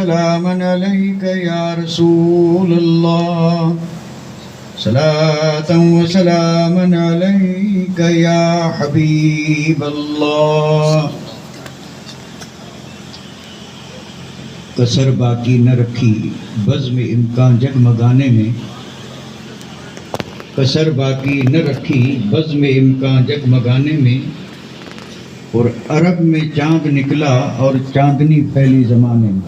सलामन अलैका या रसूल अल्लाह, सलातन व सलामन अलैका या हबीब अल्लाह। कसर बाकी न रखी बज़्म इम्कान जगमगाने में, कसर बाकी न रखी बज़्म इम्कान जगमगाने में, और अरब में चांद निकला और चांदनी फैली ज़माने में।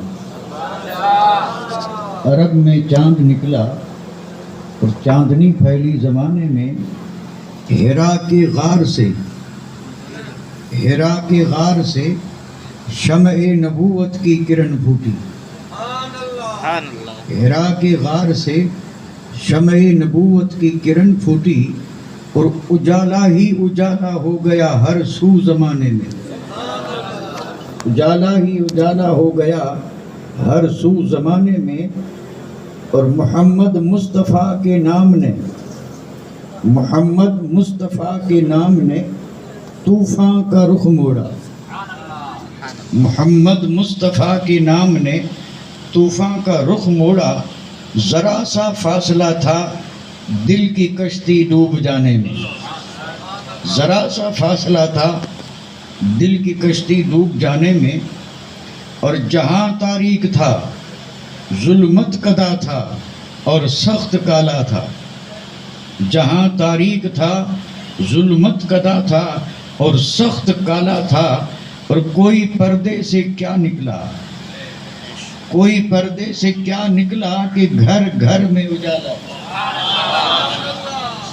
अरब में चांद निकला और चांदनी फैली ज़माने में, हिरा के गार से शम्अ नबूवत की किरण फूटी। हिरा के गार से शम्अ नबूवत की किरण फूटी, और उजाला ही उजाला हो गया हर सू ज़माने में। उजाला ही उजाला हो गया हर सू ज़माने में। और मोहम्मद मुस्तफ़ा के नाम ने तूफ़ान का रुख मोड़ा। मोहम्मद मुस्तफ़ा के नाम ने तूफ़ान का रुख मोड़ा। ज़रा सा फासला था दिल की कश्ती डूब जाने में। ज़रा सा फासला था दिल की कश्ती डूब जाने में। और जहाँ तारीक था जुल्मत कदा था और सख्त काला था। जहाँ तारीक था जुल्मत कदा था और सख्त काला था। और कोई पर्दे से क्या निकला, कोई पर्दे से क्या निकला कि घर घर में उजाला।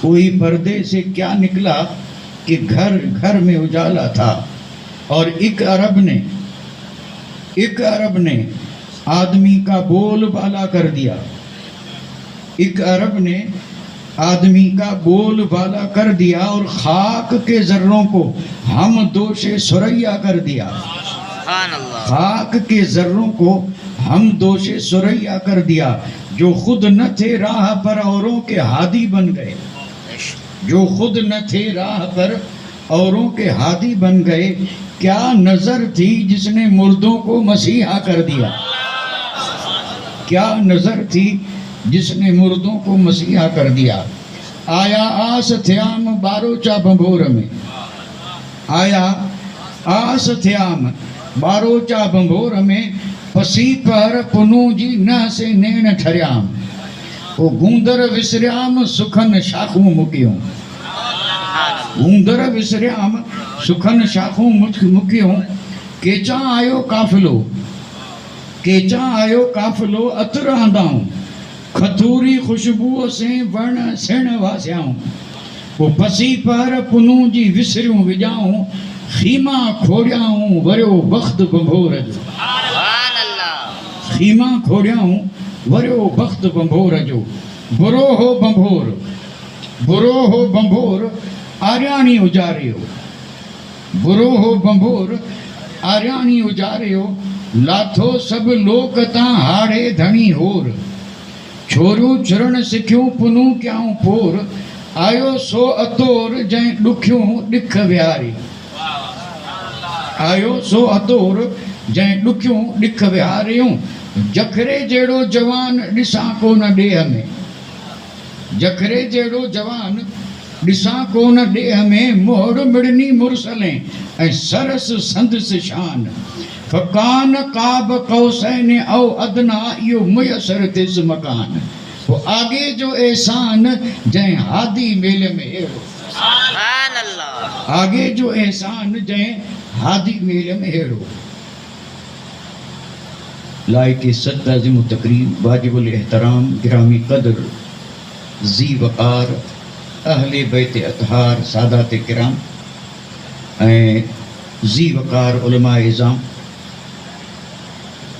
कोई पर्दे से क्या निकला कि घर घर में उजाला था। और एक अरब ने आदमी का बोलबाला कर दिया। एक अरब ने आदमी का बोलबाला कर दिया, और खाक के ज़र्रों को हम दोषे सुरैया कर दिया। खाक के ज़र्रों को हम दोषे सुरैया कर दिया। जो खुद न थे राह पर औरों के हादी बन गए। जो खुद न थे राह पर औरों के हादी बन गए। क्या नज़र थी जिसने मुर्दों को मसीहा कर दिया। क्या नज़र थी जिसने मुर्दों को मसीहा कर दिया। आया आस थ्याम बारोचा बंभोर में। आया आस थ्याम बारोचा बंभोर में, पसी पर पुनू जी न से नेण ठरियाम। वो गूंदर विसरियाम सुखन शाखूं मुकियों। गूंदर विसरियाम सुखन शाखूं मुकियों। केचा आयो काफिलो अतर आंदाऊं। खतूरी खुशबुओं से वर्ण सेण वास्याऊं। वो पसी पर पुनू जी विसरियूं विजाऊं। खीमा खोड़ियाऊं वरियो बख्त बंभोर जो। खीमा खोड़ियाऊं वरियो बख्त बंभोर जो। बुरो हो बंभोर आर्याणी उजारियो। बुरो हो बंभोर आर्याणी उजारियो। लाथो सब लोक तां हाड़े धणी होर। छोरियूं चुरण सिखियूं पुनू क्याऊं पोर। आयो सो अतोर जंहिं ॾुखियूं ॾिख विहारी। आयो सो अतोर जंहिं ॾुखियूं ॾिख विहारियूं। जखरे जहिड़ो जवान ॾिसां कोन ॾेह में। जखरे जहिड़ो जवान ॾिसां कोन ॾेह में। मोड़ मिड़नी मुरसलें ऐं सरस संदसि शान। फ़कान काब कौसैन औ अदना इहो मुयसर थिस मकान। वो आगे जो एहसान जंहिं हादी मेल में अहिड़ो। आगे जो एहसान जंहिं हादी मेल में अहिड़ो। लाइक़ सद्दाज़िम तकरीम वाजिबुल एहतराम गिरामी कदर ज़ी वक़ार अहले बैत अतहार सादात किराम ऐं ज़ी वक़ार उलमा इज़ाम,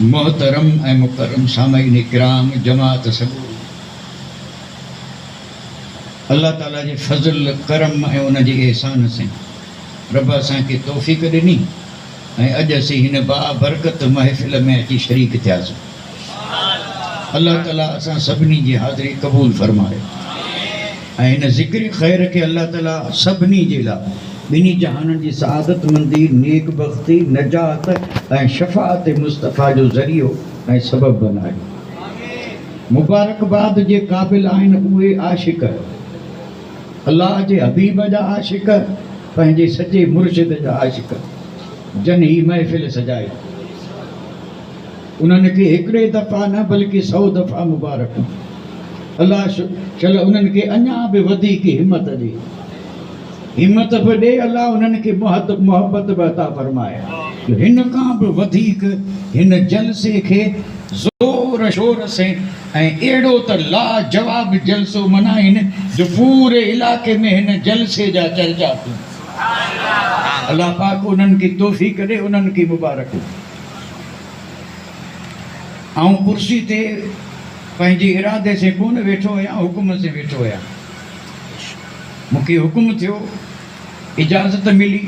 मोहतरम ऐं मुकरम सामईन किराम, जमात सबूर। अल्लाह ताला जे फज़ल करम ऐं उन जे एहसान से रब असांखे तौफ़ीक़ ॾिनी ऐं अॼु असीं हिन बाबरकत महफ़िल में अची शरीक थियासीं। अल्लाह ताला असां सभिनी जी हाज़िरी क़बूल फ़रमाए ऐं हिन ज़िक्र ख़ैर खे अल्लाह ताला सभिनी जे लाइ बिनी जहान जी सआदत मंदी, नेक बख्ती, नजात ऐं शफ़ाअत मुस्तफ़ा जो ज़रियो ऐं सबब बनाए। मुबारकबाद जे क़ाबिल आहिनि उहे आशिक़, अल्लाह जे हबीब जा आशिक़, पंहिंजे सॼे मुर्शिद जा आशिक़, जन ही महफ़िल सजाई। उन्हनि खे हिकिड़े दफ़ा न बल्कि 100 दफ़ा मुबारक। अल्लाह चल उन्हनि खे अञा बि वधीक हिम्मत ॾे, हिम्मत बि ॾे। अल्लाह उन्हनि खे मोहबत बि अता फरमाए। हिन खां बि वधीक हिन जलसे खे ज़ोर शोर से ऐं अहिड़ो त लाजवाब जलसो मनाइनि जो पूरे इलाइक़े में हिन जलसे जा चर्चा थियूं। अल्लाह पाक उन्हनि खे तौफ़ीक़ ॾे, उन्हनि खे मुबारक। ऐं कुर्सी ते पंहिंजे इरादे से कोन वेठो आहियां, हुकुम से वेठो आहियां। मूंखे हुकुम थियो, इजाज़त मिली,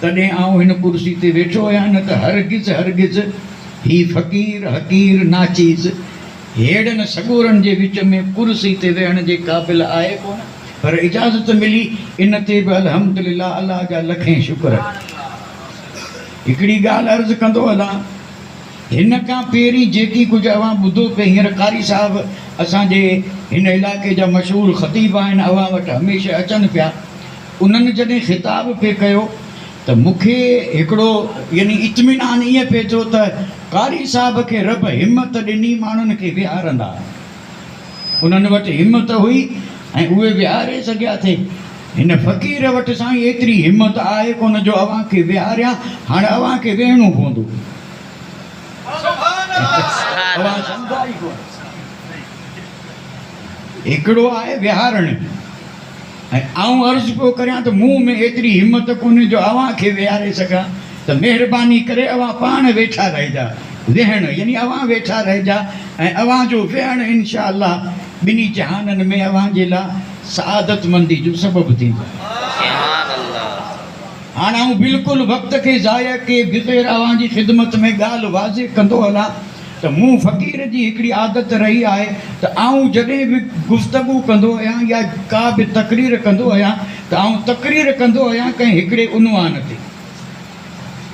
तॾहिं आउं हिन कुर्सी ते वेठो आहियां। न त हरगिज़ ही फ़क़ीर हक़ीर नाचीज़ हेड़नि सगोरनि जे विच में कुर्सी ते वेहण जे क़ाबिल आहे कोन, पर इजाज़त मिली, इन ते बि अल्हम्दुलिल्लाह अल्लाह जा लखें शुक्र। हिकिड़ी ॻाल्हि अर्ज़ु कंदो हलां, हिन खां पहिरीं जेकी कुझु अवां ॿुधो पिए, हींअर कारी साहब असांजे हिन इलाइक़े जा मशहूरु ख़तीब आहिनि, अवां वटि हमेशह अचनि पिया। उन्हनि जॾहिं ख़िताब पिए कयो त मूंखे हिकिड़ो यानी इत्मीनान ईअं पिए थियो त कारी साहब खे रब हिम्मत ॾिनी माण्हुनि खे विहारंदा। उन्हनि वटि हिम्मत हुई ऐं उहे विहारे सघिया थे। हिन फ़क़ीर वटि साईं एतिरी हिम्मत आहे कोन जो अवां खे विहारियां। हाणे अवां खे वेहणो पवंदो। अवां सम्झा ई कोन। हिकिड़ो आहे विहारणु, ऐं आउं अर्ज़ु पियो करियां त मूं में एतिरी हिम्मत कोन्हे जो अवां खे विहारे सघां। त महिरबानी करे अवां पाण वेठा रहिजा। वेहण यानी अवां वेठा रहिजा ऐं अवां जो वेहण इंशा अल्लाह ॿिनी जहाननि में अवां जे लाइ सआदत मंदी जो सबबु थींदो। हाणे आउं बिल्कुलु वक़्त खे ज़ाया के बग़ैर अवां जी ख़िदमत में ॻाल्हि वाज़े कंदो हलां त मूं फ़क़ीर जी हिकिड़ी आदत रही आहे त आउं जॾहिं बि गुफ़्तगू कंदो आहियां या का बि तक़रीर कंदो आहियां त आउं तक़रीर कंदो आहियां कंहिं हिकिड़े उनवान ते।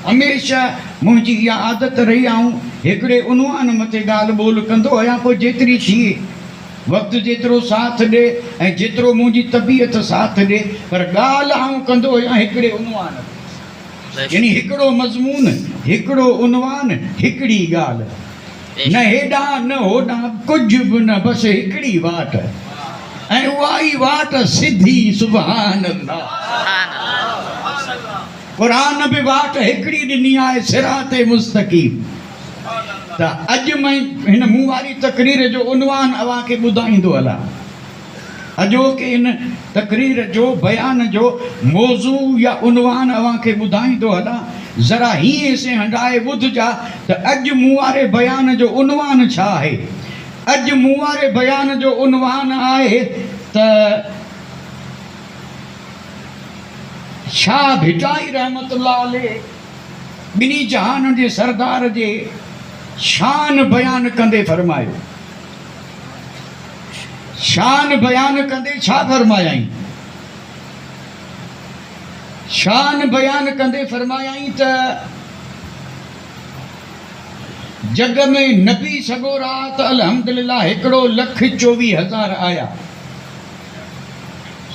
हमेशह मुंहिंजी इहा आदत रही, आउं हिकिड़े उनवान मथे ॻाल्हि ॿोल कंदो आहियां, पोइ जेतिरी थिए वक़्तु जेतिरो साथ ॾे ऐं जेतिरो मुंहिंजी तबियत साथ ॾे, पर ॻाल्हि आउं कंदो आहियां हिकिड़े उनवान ते। यानी हिकिड़ो मज़मून, हिकिड़ो उनवान, हिकिड़ी ॻाल्हि, न हेॾां न होॾां, कुझु बि न, बसि हिकिड़ी वाट, ऐं उहा ई वाट सिधी। सुभान अल्लाह। क़ुरान बि वाट हिकिड़ी ॾिनी आहे, सिराते मुस्तक़ीम। त अॼु मां हिन मूं वारी तक़रीर जो उनवान अवां खे ॿुधाईंदो हलां। अॼोके हिन तक़रीर जो बयान जो मौज़ू या उनवान अवां खे ॿुधाईंदो हलां। ज़रा हीअं से हंडाए ॿुधजा त अॼु मूं वारे बयान जो उनवान छा आहे। अॼु मूं वारे बयान जो उनवान आहे त शाह भिटाई रहमतुल्लाह अलैह ॿिनी जहान जे सरदार जे शान बयान कंदे फरमायो। शान बयान कंदे छा फरमायाई? शान बयान कंदे फरमायाई त जग में नबी सगोरा त अल्हम्दुलिल्लाह 1,24,000 आया।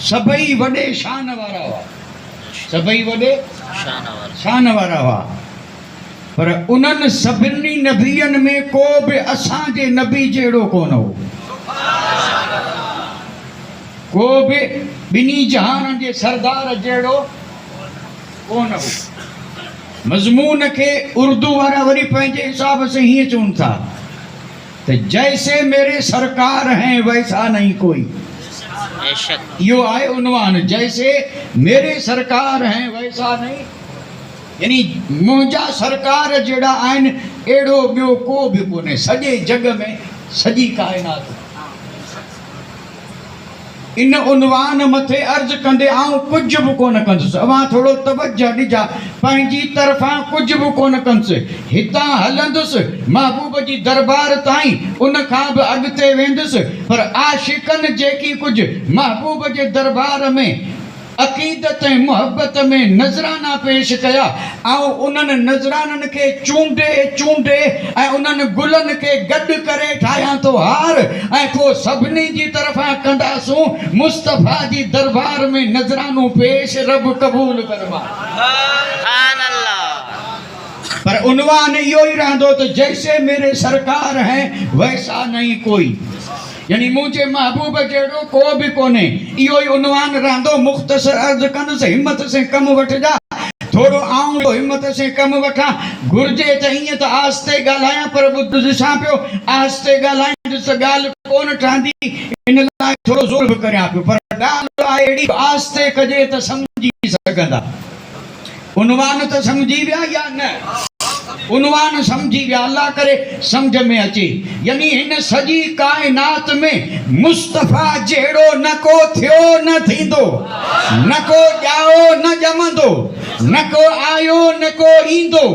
सभई वॾे शान वारा हुआ, सभई वॾे शान वारा हुआ, पर उन्हनि सभिनी नबियनि में को बि असांजे नबी जहिड़ो कोन हो। को बि ॿिनी जहान जे सरदार जहिड़ो कोन हो। मज़मून खे उर्दू वारा वरी पंहिंजे हिसाब से हीअं चवनि था त जैसे मेरे सरकार हैं वैसा नहीं कोई। यो आहे उनवान, जैसे मेरे सरकार हैं वैसा नहीं, यानी मुंहिंजा सरकार जहिड़ा आहिनि अहिड़ो ॿियो को बि कोन्हे सॼे जग में, सॼी काइनात। इन उनवान मथे अर्ज़ु कंदे आउं कुझु बि कोन कंदुसि। अवां थोरो तवजो ॾिजा, पंहिंजी तरफ़ां कुझु बि कोन कंदुसि। हितां हलंदुसि महबूब जी दरबार ताईं, उन खां बि अॻिते वेंदुसि, पर आशिक़नि जेकी कुझु महबूब जे दरबार में अक़ीदत ऐं मुहबत में नज़राना पेश कया ऐं उन्हनि नज़राननि खे चूंडे चूंडे ऐं उन्हनि गुलनि खे गॾु करे ठाहियां थो हार ऐं पोइ सभिनी जी तरफ़ां कंदासूं मुस्तफ़ा जी दरबार में नज़रानो पेश रब क़बूल फरमा। पर उन्वान इहो ई रहंदो त जैसे मेरे सरकार हैं वैसा नहीं कोई, यानी मुझे महबूब जहिड़ो को बि कोन्हे, इहो ई उन्वान रहंदो। मुख़्तसर अर्ज़ कंदुसि, हिम्मत से कम वठिजा, थोरो आऊं हिम्मत से कम वठां। घुर्जे त ईअं त आस्ते ॻाल्हायां, पर ॿुध ॾिसां पियो आस्ते ॻाल्हायां ॾिस ॻाल्हि कोन ठहंदी, इन लाइ थोरो ज़ोर बि करियां पियो। पर ॻाल्हि आहे अहिड़ी आस्ते कजे त सम्झी सघंदा। उन्वान त सम्झी विया या न? उन्वान समझी विया, अल्लाह करे समझ में अचे। यानी हिन सॼी काइनात में मुस्तफ़ा जहिड़ो न को थियो न थींदो, न को ॼाओ न ॼमंदो, न को आयो न को ईंदो।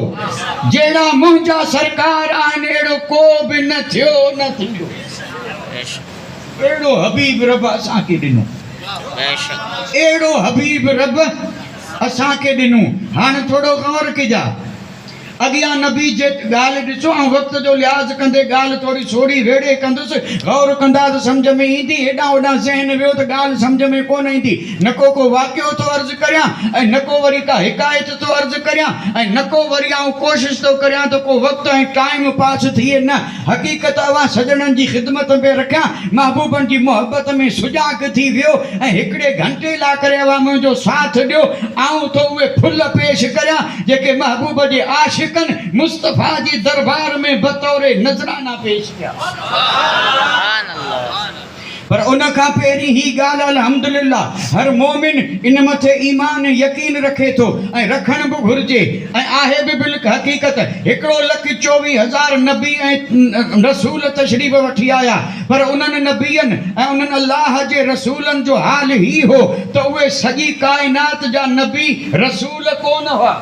जहिड़ा मुंहिंजा सरकार आहिनि अहिड़ो को बि न थियो न थींदो। अहिड़ो हबीब रब असांखे ॾिनो, अहिड़ो हबीब रब असांखे ॾिनो। हाणे थोरो गौर कजा, अॻियां नबी जे ॻाल्हि ॾिसो ऐं वक़्त जो लिहाज़ कंदे ॻाल्हि थोरी सोड़ी वेड़े कंदुसि, गौर कंदा त सम्झ में ईंदी। हेॾां होॾां ज़हन वियो त ॻाल्हि सम्झ में कोन ईंदी। न को वाक़ियो थो अर्ज़ु करियां ऐं न को वरी का हिकायत थो अर्ज़ु करियां ऐं न को वरी आऊं कोशिशि थो करियां त को वक़्तु ऐं टाइम पास थिए। न, हक़ीक़त अवां सजणनि जी ख़िदमत में रखियां, महबूबनि जी मोहबत में सुजाग थी वियो ऐं हिकिड़े घंटे लाइ करे अवां मुंहिंजो साथ ॾियो। आऊं तो उहे फुल पेश करियां जेके महबूब जे आशिक़ मुस्तफ़ा जी दरबार में बतौरे नजराना पेश किया। पर उन खां पहिरीं ही ॻाल्हि अल्हम्दुलिल्लाह हर मोमिन इन मथे ईमान यकीन रखे थो ऐं रखण बि घुर्जे ऐं आहे बि बिल हक़ीक़त। 1,24,000 नबी ऐं रसूल तशरीफ़ वठी आया, पर उन्हनि नबियनि ऐं उन्हनि अल्लाह जे रसूलनि जो हाल ही हो त उहे सॼी काइनात जा नबी रसूल कोन हुआ।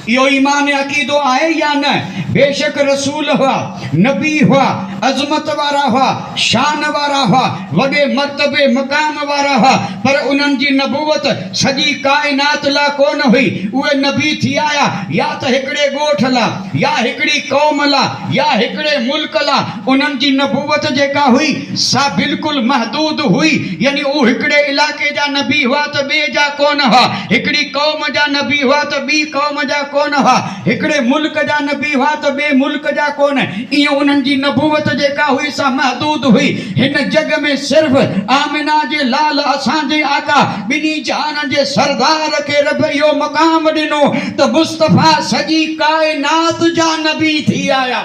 इहो ईमान अक़ीदो आहे या न? बेशक रसूल हुआ, नबी हुआ, अज़मत वारा हुआ, शान वारा हुआ, वॾे मर्तबे मक़ाम वारा हुआ, पर उन्हनि जी नबूवत सॼी काइनात लाइ कोन हुई। उहे नबी थी आया या त हिकिड़े ॻोठ लाइ, या हिकिड़ी क़ौम लाइ, या हिकिड़े मुल्क लाइ। उन्हनि जी नबूवत जेका हुई सा बिल्कुलु महदूद हुई, यानी उहे हिकिड़े इलाइक़े जा नबी हुआ त ॿिए जा कोन हुआ, हिकिड़ी क़ौम जा नबी हुआ त ॿी क़ौम जा कोन हुआ, हिकिड़े मुल्क जा नबी हुआ त ॿिए मुल्क जा कोन। ईअं उन्हनि जी नबूवत जेका हुई सा महदूद हुई। हिन जग में सिर्फ़ आमिना जे लाल असांजे आका ॿिन्ही जहान जे सरदार खे रब इहो मक़ाम ॾिनो त मुस्तफ़ा सॼी काइनात जा नबी थी आया।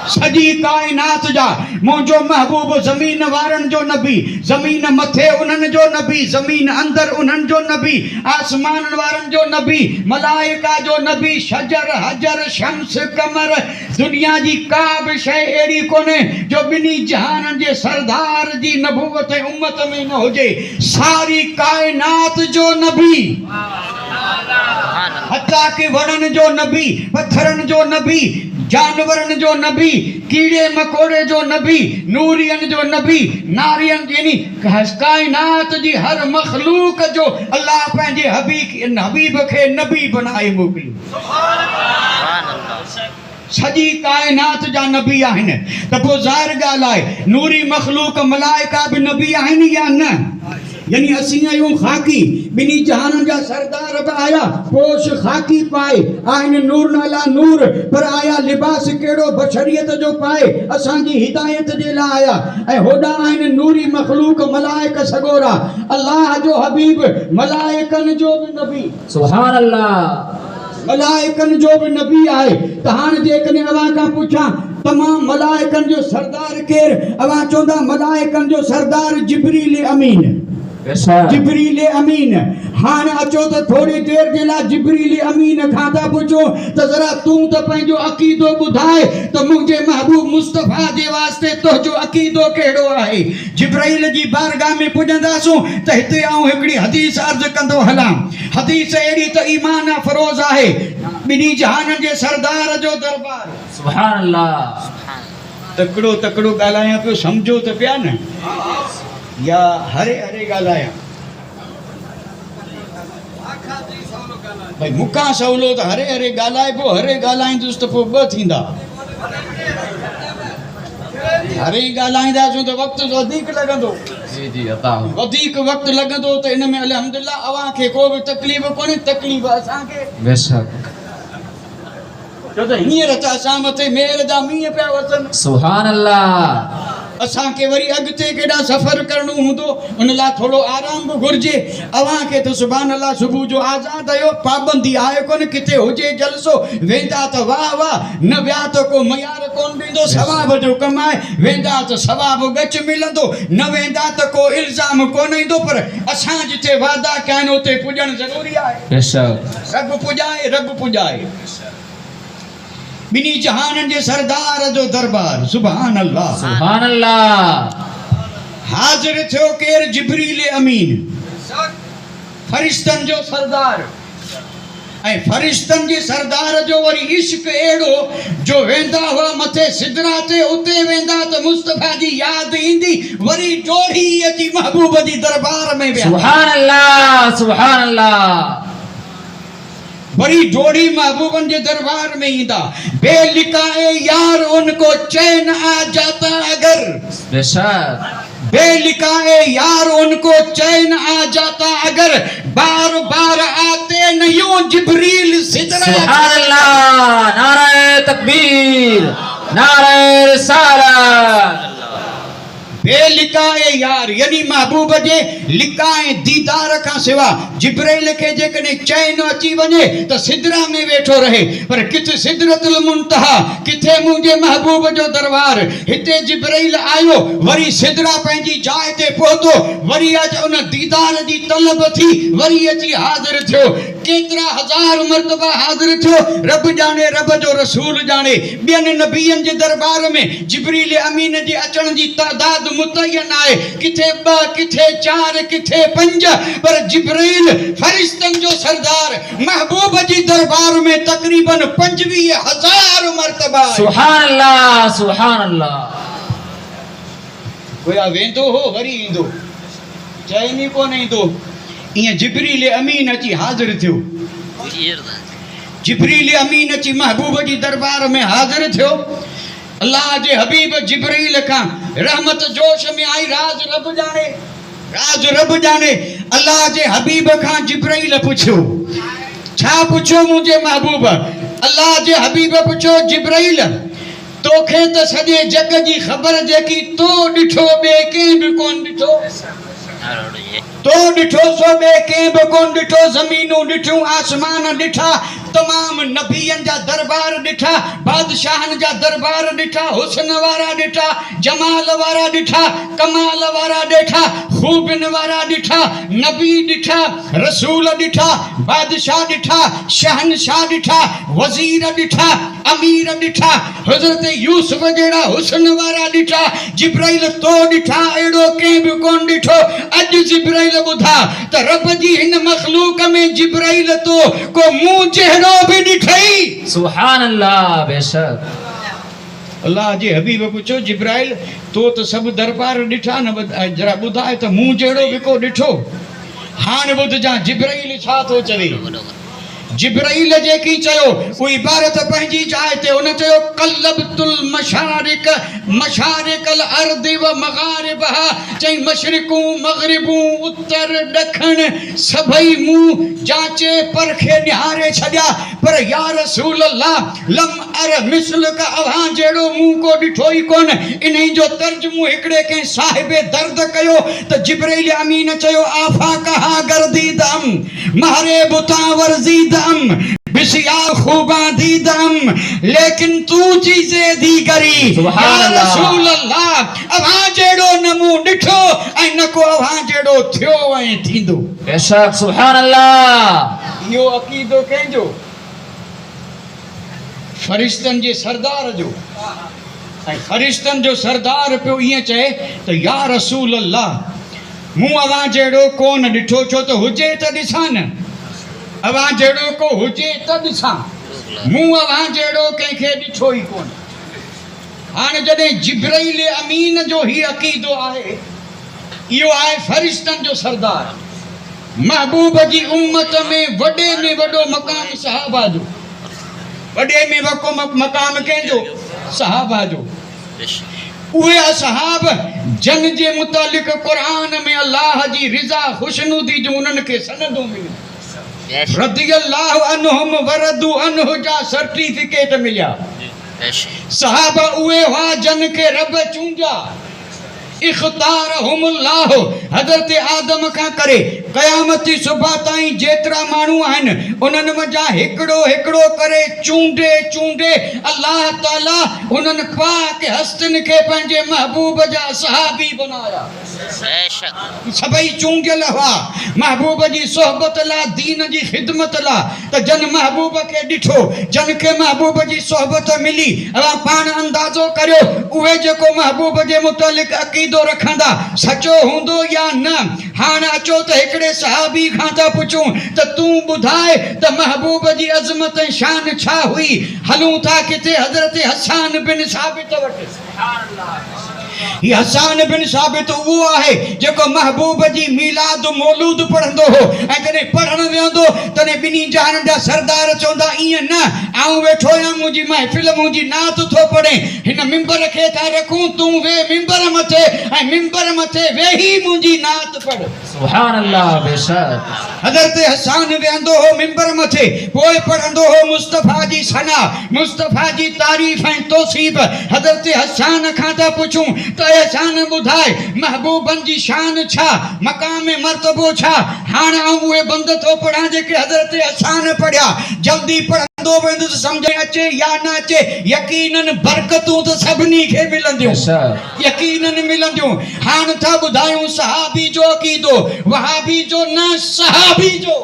सॼी काइनात जा मुंहिंजो महबूब ज़मीन वारनि जो नबी, ज़मीन मथे उन्हनि जो नबी, ज़मीन अंदरि उन्हनि जो नबी, आसमान वारनि जो नबी, मलाइका जो नबी, शजर हजर शम्स कमर। दुनिया जी का बि शइ अहिड़ी कोन्हे जो ॿिन्ही जहाननि जे सरदार जी नबूवत ऐं उम्मत में न हुजे। सारी काइनात जो नबी, हत्ता कि वणनि जो नबी, पत्थरनि जो नबी, जानवरनि जो नबी, कीड़े मकोड़े जो नबी, नूरियन जो नबी, नारियन, यानी काइनात जी हर मखलूक जो अल्लाह पंहिंजे हबीब खे नबी बनाए मोकिलियो। सॼी काइनात जा नबी आहिनि। त पोइ ज़ाहिर ॻाल्हि आहे नूरी मखलूक मलाइका बि नबी आहिनि या न? यानी असीं आहियूं ख़ाकी, ॿिन्ही जहाननि जा सरदार बि आया पोश ख़ाकी पाए, आहिनि नूर नाला नूर, पर आया लिबास कहिड़ो बशरियत जो पाए, असांजी हिदायत जे लाइ आया। ऐं होॾां आहिनि नूरी मखलूक मलाइक सगोरा, अल्लाह जो हबीब, मलाइकनि जो बि नबी, सुभान अल्लाह, मलाइकनि जो बि नबी आहे। त हाणे जेकॾहिं अव्हां खां पुछां तमामु मलाइकनि जो सरदार केरु, अव्हां चवंदा मलाइकनि जो सरदार जिब्रील अमीन, जिब्रील अमीन। हाणे अचो त थोड़ी देर जे लाइ जिब्रील अमीन खां था पुछो त ज़रा तूं त पंहिंजो अक़ीदो ॿुधाए त मुंहिंजे महबूब मुस्तफ़ा जे वास्ते तुंहिंजो अक़ीदो कहिड़ो आहे। जिब्राइल जी बारगाह में पुॼंदासूं त हिते आऊं हिकिड़ी हदीस अर्ज़ु कंदो हलां। हदीस अहिड़ी त ईमान फरोज़ आहे, ॿिन्ही जहाननि जे सरदार जो दरबार, सुभान अल्लाह। तकिड़ो तकिड़ो ॻाल्हायां पियो, सम्झो त पिया न? या हरे हरे ॻाल्हायां भाई मूंखां सवलो त हरे हरे ॻाल्हाइबो हरे ॻाल्हाईंदुसि त पोइ ॿ थींदा हरे ॻाल्हाईंदासीं त वक़्तु वधीक लॻंदो जी जी अता वधीक वक़्तु लॻंदो त इन में अल्हम्दुलिल्लाह अव्हांखे को बि तकलीफ़ कोन्हे तकलीफ़ असांखे बेशक छो त हींअर त असां मथे मेहर जा मींहं पिया वसनि सुभान अल्लाह असांखे वरी अॻिते केॾा सफ़र करणो हूंदो उन लाइ थोरो आराम बि घुरिजे अव्हांखे त सुभान अल्लाह सुबुह जो आज़ादु आहियो पाबंदी आहे कोन किथे हुजे जलसो वेंदा त वाह वाह न विया त को मयार कोन ॾींदो सवाब जो कमाए वेंदा त सवाब गच मिलंदो न वेंदा त को इल्ज़ाम कोन ईंदो पर असां जिथे वादा कया आहिनि उते पुॼणु ज़रूरी आहे बेशक रब पुॼाए बिनी जहाननि जे सरदार जो दरबार सुभान अल्लाह सुभान अल्लाह हाज़िर थियो केर जिब्रील अमीन फरिश्तनि जो सरदार ऐं फरिश्तनि जे सरदार जो वरी इश्क अहिड़ो जो वेंदा हुआ मथे सिदरा ते उते वेंदा त मुस्तफा जी यादि ईंदी वरी डोड़ी अची महबूब जी दरबार में विया सुभान अल्लाह सुभान अल्लाह वरी जोड़ी महबूबन के दरबार में ईंदा बेलिकाए यार उनको चैन आ जाता अगर बेशक बेलिकाए यार उनको चैन आ जाता अगर बार बार आते नहीं जिब्रील सिदरा सुभान अल्लाह नारे तकबीर नारे रिसालत बेलिकाए यार यानी महबूब जे लिकाए दीदार का सिवा जिब्राइल के जेकने चैन अची वने त सिदरा में वेठो रहे पर किथे सिदरतुल मुंतहा किथे मुंहिंजे महबूब जो दरबार हिते जिब्राइल आयो वरी सिदरा पंहिंजी जाइ ते पहुतो वरी अज उन दीदार जी तलब थी वरी अची हाज़िर थियो केतिरा हज़ार मर्तबा हाज़िर थियो रब जाने रब जो रसूल जाने ॿियनि नबियनि जे दरबार में जिब्रील अमीन जे अचण जी तादाद मुतयन आए किथे 2 किथे 4 किथे 5 पर जिब्रील फरिश्तन जो सरदार महबूब जी दरबार में तकरीबन 25,000 मर्तबा सुभान अल्लाह सुभान अल्लाह कोया वेंदो हो वरी ईंदो चैनी कोन ईंदो ईअं जिब्रील अमीन अची हाज़िर थियो जिब्रील अमीन अची महबूब जी दरबार में हाज़िर थियो अल्लाह जे हबीब जिब्रील का रहमत जोश में आई राज रब जाने अल्लाह जे हबीब का जिब्रील पूछो छा पूछो मुझे महबूब अल्लाह जे हबीब पूछो जिब्रील तोखे त सॼे जग जी ख़बर जेकी तो ॾिठो ॿिए कंहिं बि कोन ॾिठो तो ॾिठो सो ॿिए कंहिं बि कोन ॾिठो ज़मीनूं ॾिठियूं आसमान ॾिठा तमाम नबियन जा दरबार ॾिठा बादशाहन जा दरबार ॾिठा हुस्न वारा ॾिठा जमाल वारा ॾिठा कमाल वारा ॾिठा खूबिन वारा ॾिठा नबी ॾिठा रसूल ॾिठा बादशाह ॾिठा शहनशाह ॾिठा वज़ीर ॾिठा अमीर ॾिठा हज़रत यूसुफ जहिड़ा हुस्न वारा ॾिठा जिब्राइल तो ॾिठा अहिड़ो कंहिं बि कोन ॾिठो अॼु जिब्राइल ॿुधा त रब जी हिन मखलूक में जिब्राइल तो को मुंहुं जहिड़ो भी ॾिठई सुभान अल्लाह बेशक अल्लाह जे हबीब पूछो जिब्राइल तो त सभु दरबार ॾिठा न जरा ॿुधाए त मुंहुं जहिड़ो बि को ॾिठो हाणे ॿुधजां जिब्राइल छा थो चवे जिब्राइल जेकी चयो उहा इबारत पंहिंजी जाइ ते उन चयो कल्लबतुल मशारिकल अर्द व मगारिबहा चई मशरिकूं मगरिबूं उत्तर ॾखण सभई मुंहुं जांचे परखे निहारे छॾिया पर या रसूल अल्लाह लम अर मिसल का अव्हां जहिड़ो मुंहुं को ॾिठो ई कोन इन जो तर्जुमो हिकिड़े कंहिं साहिबे दर्द कयो त जिब्राइल अमीन चयो आफा कहा गर्दीदम मारे बुता वर्जीद बिसिया खूबा दीदम लेकिन तू चीजें दी करी सुभान अल्लाह रसूल अल्लाह अव्हां जहिड़ो न मूं ॾिठो ऐं न को अव्हां जहिड़ो थियो ऐं थींदो बेशक सुभान अल्लाह इहो अक़ीदो कंहिंजो फरिश्तनि जे सरदार जो ऐं फरिश्तनि जो सरदार पियो ईअं चए त या रसूल अल्लाह मूं अव्हां जहिड़ो कोन ॾिठो छो त हुजे त ॾिसां न अव्हां जहिड़ो को हुजे त ॾिसां मूं अव्हां जहिड़ो कंहिंखे ॾिठो ई कोन हाणे जॾहिं जिब्राइल अमीन जो ही अक़ीदो आहे यो आए फरिश्तन जो सरदार महबूब जी उम्मत में वडो मकाम सहाबा जो वडे में वको मकाम कंहिंजो सहाबा जो उहे असहाब जन जे मुतालिक कुरान में अल्लाह जी रिज़ा खुशनुदी जो उन्हनि खे सनदूं मिलियूं रदियल्लाहु अन्हुम वरदू अन्हु जा सर्टिफिकेट मिलिया सहाबा उहे हुआ जन खे रब चूंडिया इख्तारहुमुल्लाह हज़रत आदम खां करे क़यामती सुबह ताईं जेतिरा माण्हू आहिनि उन्हनि मञा हिकिड़ो हिकिड़ो करे चूंडे अल्लाह ताला उन्हनि पाक हस्तनि खे पंहिंजे महबूब जा सहाबी बनाया सभई चूंडियल हुआ महबूब जी सोहबत ला दीन जी ख़िदमत ला त जन महबूब खे ॾिठो जन खे महबूब जी सोहबत मिली अवा पाण अंदाज़ो करियो उहे जेको महबूब जे मुतालिक अक़ीदो रखंदा सचो हूंदो या न हाणे अचो त हिकिड़े सहाबी खां था पुछूं त तूं ॿुधाए त महबूब जी अज़मत ऐं शान छा हुई हलूं था किथे हज़रत हसान बिन साबित वटि ये हसान बिन साबित वो आहे जेको महबूब जी मीलाद मौलूद पढ़ंदो हो ऐं कॾहिं पढ़ण वेंदो तॾहिं ॿिन्ही जहान जा सरदार चवंदा ईअं न आऊं वेठो आहियां मुंहिंजी महफ़िल मुंहिंजी नात थो पढ़े हिन मिंबर खे था रखूं तूं वे मिंबर मथे ऐं मिंबर मथे वेही मुंहिंजी नात पढ़ सुभान अल्लाह बेशक हज़रत हसान वेंदो हो मिंबर मथे पोइ पढ़ंदो हो मुस्तफ़ा जी सना मुस्तफ़ा जी तारीफ़ ऐं तौसीफ़ हज़रत हसान खां था पुछूं त हसान ॿुधाए महबूबनि जी शान छा मक़ाम मर्तबो छा हाणे आऊं उहे बंद थो पढ़ां जेके हज़रत हसान पढ़िया जल्दी पढ़ंदो वेंदुसि सम्झ अचे या न अचे यकीनन बरकतूं त सभिनी खे मिलंदियूं यकीनन मिलंदियूं हाणे था ॿुधायूं सहाबी जो अक़ीदो वहाबी जो न सहाबी जो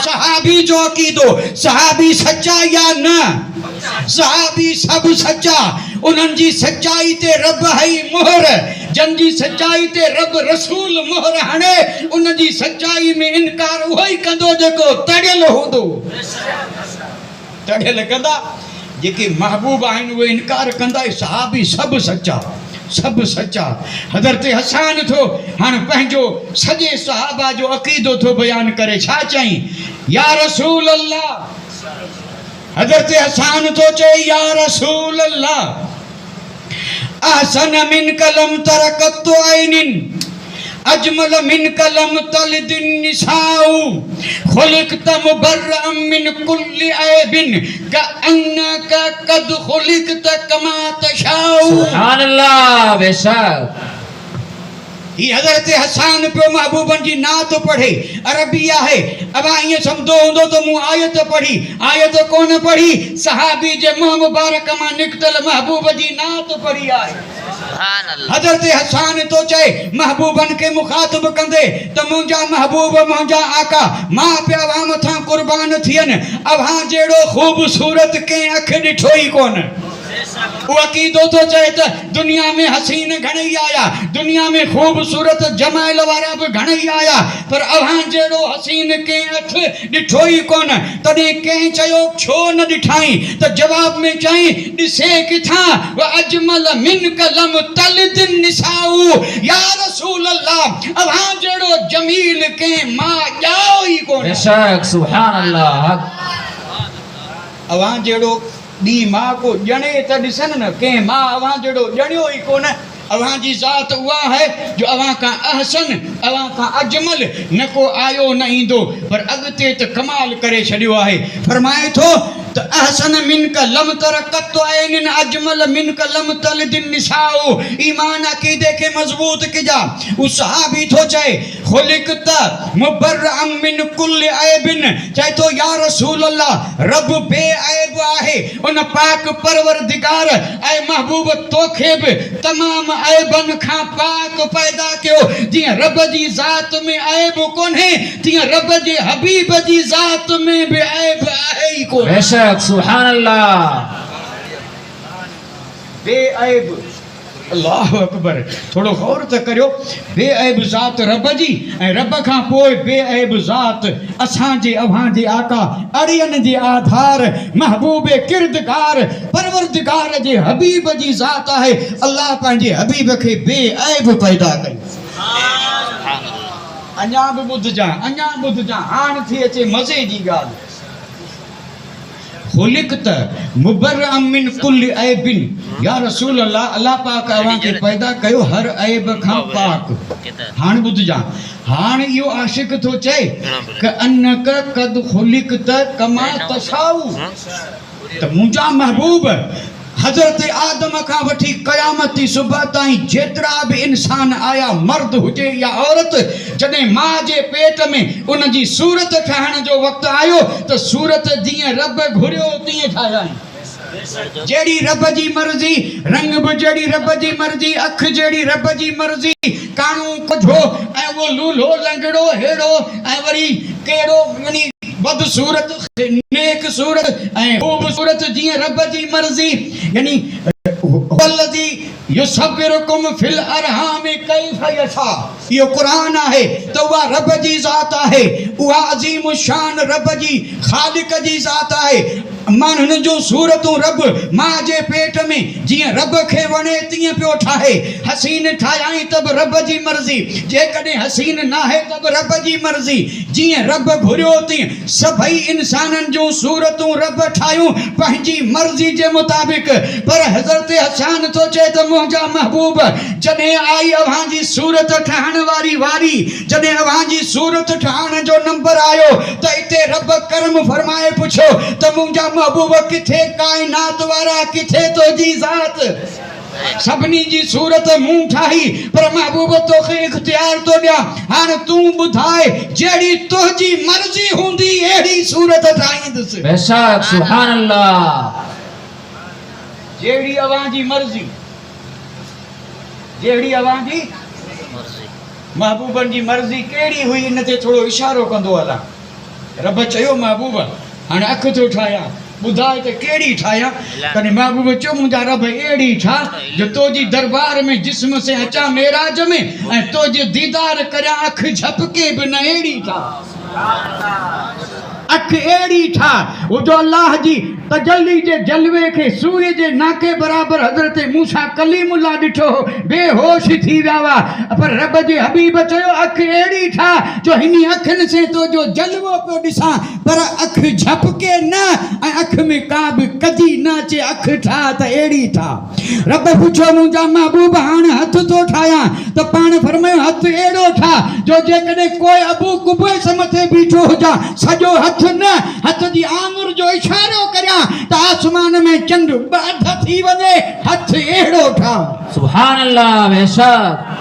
सहाबी जो अक़ीदो सहाबी सच्चा या न सहाबी सब सच्चा उन्हनि जी सच्चाई ते रब हई मोहर जन जी सच्चाई ते रब रसूल मोहर हणे उन जी सच्चाई में इनकार उहो ई कंदो जेको तड़ियल हूंदो तड़ियल कंदा जेके महबूब आहिनि उहे इनकार कंदा सहाबी सब सच्चा सब सच्चा हज़रत हसान थो हाणे पंहिंजो सॼे सहाबा जो अक़ीदो थो बयान करे छा चई या रसूल अल्लाह हज़रत हसान तो चए या रसूल अल्लाह अहसन मिन कलम तरकत ऐनिन अजमल मिन कलम तलदिन निसाउ खुलिकत मुबर्रअम मिन कुल्ली ऐबिन कअन्नका कद खुलिकत कमा तशाउ सुभान अल्लाह बेशक ही हज़रत हसान पे महबूबन जी नात पढ़े अरबी आहे अब ये समझो हूंदो तो मूं आयत पढ़ी आयत कोन पढ़ी सहाबी जे मुंह मुबारक मां निकतल महबूब जी नात पढ़ी आहे हज़रत हसान तो चए महबूबन के मुखातिब कंदे त मुंहिंजा महबूब मुंहिंजा आका मां पिया वां मथां कुर्बान थियनि अव्हां जहिड़ो ख़ूबसूरत कंहिं अखि ॾिठो ई कोन वो अक़ीदो तो चए त दुनिया में हसीन घणई आया दुनिया में खूबसूरत जमाइल वारा भी घणई आया पर अव्हां जहिड़ो हसीन कंहिं अखि ॾिठो ई कोन तॾहिं कंहिं चयो छो न ॾिठाई त जवाब में चई ॾिसे किथां व अजमल मिन कलम तलदिन निसाउ या रसूल अल्लाह अव्हां जहिड़ो जमील कंहिं मां ॼाओ ई कोन बेशक सुभान अल्लाह अव्हां जहिड़ो डी मां को ॼणे त ॾिसनि न कंहिं मां अव्हां जहिड़ो ॼणियो ई कोन अव्हां जी ज़ात उहा है जो अव्हां खां अहसन अव्हां खां अजमल न को आयो न ईंदो पर अॻिते त कमाल करे छॾियो आहे फरमाए थो त अहसन मिन का लम तरकत ऐनिन अजमल मिन का लम तलदिन निसाउ ईमान अक़ीदे के मजबूत किजा उस सहाबी थो चए खुलिकत मुबर्रअम मिन कुल्ल ऐबिन चए तो या रसूल अल्लाह रब बेऐब आहे उन पाक परवरदिगार ऐ महबूब तोखे बि तमाम ऐबन खां पाक पैदा कयो जीअं रब जी ज़ात में ऐब कोन्हे तीअं रब जे हबीब जी ज़ात में बि ऐब आहे ई कोन्हे बेशक सुभान अल्लाह बेऐब अल्लाह अकबर। थोड़ो गौर त करियो, बेऐब ज़ात रब जी ऐं रब खां पोइ बेऐब ज़ात असांजे अव्हांजे आका अड़ियन जे आधार महबूबे किरदगार परवरदिगार जे हबीब जी ज़ात आहे। अल्लाह पंहिंजे हबीब खे बेऐब पैदा कई। अञा बि ॿुधजां हाणे थी अचे मज़े जी ॻाल्हि। खुलिक़त मुबर्रअम मिन कुल्लि ऐबिन, या रसूल अल्लाह, अल्लाह पाक अव्हां खे पैदा कयो हर ऐब खां पाक। हाणे ॿुधजां, हाणे इहो आशिक़ थो चए क अन्नक क़द खुलिक़त कमा तशाउ, त मुंहिंजा महबूब हज़रत आदम खां वठी क़यामती सुबह ताईं जेतिरा बि इंसान आया, मर्द हुजे या औरत, जॾहिं माउ जे पेट में उन जी सूरत ठाहिण जो वक़्तु आयो त सूरत जीअं रब घुरियो तीअं ठाहिया आहिनि। जहिड़ी रब जी मर्ज़ी, रंग बि जहिड़ी रब जी मर्ज़ी, अखि जहिड़ी रब जी मर्ज़ी, काणो कुझो ऐं उहो लूलो लंगड़ो हेड़ो ऐं वरी कहिड़ो यानी बदसूरत नेक सूरत ऐं खूबसूरत जीअं रब जी मर्ज़ी। यानी वल्लज़ी युसव्विरुकुम फिल अरहाम कैफ़ यशा, इहो क़ुरान आहे त उहा रब जी ज़ात आहे, उहा अज़ीम शान रब जी ख़ालिक जी ज़ात आहे। माण्हुनि जूं सूरतूं रब माउ जे पेट में जीअं रब खे वणे तीअं पियो ठाहे। हसीन ठाहियाई त बि रब जी मर्ज़ी, जेकॾहिं हसीन नाहे त बि रब जी मर्ज़ी, जीअं रब घुरियो तीअं सभई इंसाननि जूं सूरतूं रब ठाहियूं पंहिंजी मर्ज़ी जे मुताबिक़। पर हज़रत हसन थो चए त मुंहिंजा महबूब जॾहिं आई अव्हांजी सूरत ठाहिण वारी जॾहिं अव्हांजी सूरत ठाहिण जो नंबर आयो त इते रब कर्म फरमाए पुछो त मुंहिंजा महबूब किथे काइनात वारा, किथे तुंहिंजी ज़ात? सभिनी जी सूरत मूं ठाही, पर महबूब तोखे इख्तियार तो ॾियां, हाणे तूं ॿुधाए जहिड़ी तुंहिंजी मर्ज़ी हूंदी अहिड़ी सूरत ठाहींदुसि। बेशक, सुभान अल्लाह। जहिड़ी अव्हांजी मर्ज़ी, जहिड़ी अव्हांजी महबूबनि जी मर्ज़ी कहिड़ी हुई, इन ते थोरो इशारो कंदो हलां। रब चयो महबूब हाणे अखि थो ठाहियां, ॿुधाए त कहिड़ी ठाहियां? तॾहिं महबूब चयो मुंहिंजा रब अहिड़ी ठाह जो तुंहिंजी दरबार में जिस्म से अचां मेराज में ऐं तुंहिंजो दीदार करियां, अखि झपके बि न, अहिड़ी ठाह। अखि अहिड़ी ठाह वो जो अल्लाह जी तजल्ली जे जलवे खे सूर्य जे नाके बराबरि हज़रत मूसा कलीमुल्लाह ॾिठो, बेहोश थी विया हुआ। पर रब जे हबीब चयो अखि अहिड़ी ठाह जो हिन अखियुनि से तो जो जलवो पियो ॾिसां, पर अखि झपके न ऐं अखि में का बि कजी न अचे, अखि ठाह त अहिड़ी ठाह। रब पुछो मुंहिंजा महबूब हाणे हथ थो ठाहियां, त पाण फरमायो हथ अहिड़ो ठाह जो जेकॾहिं कोई अबू कुबैस मथे बीठो हुजां सॼो हथ न, हथ जी आङुर जो इशारो करियां त आसमान में चंड बध थी वञे, हथ अहिड़ो ठाह। सुभान अल्लाह। बेशक।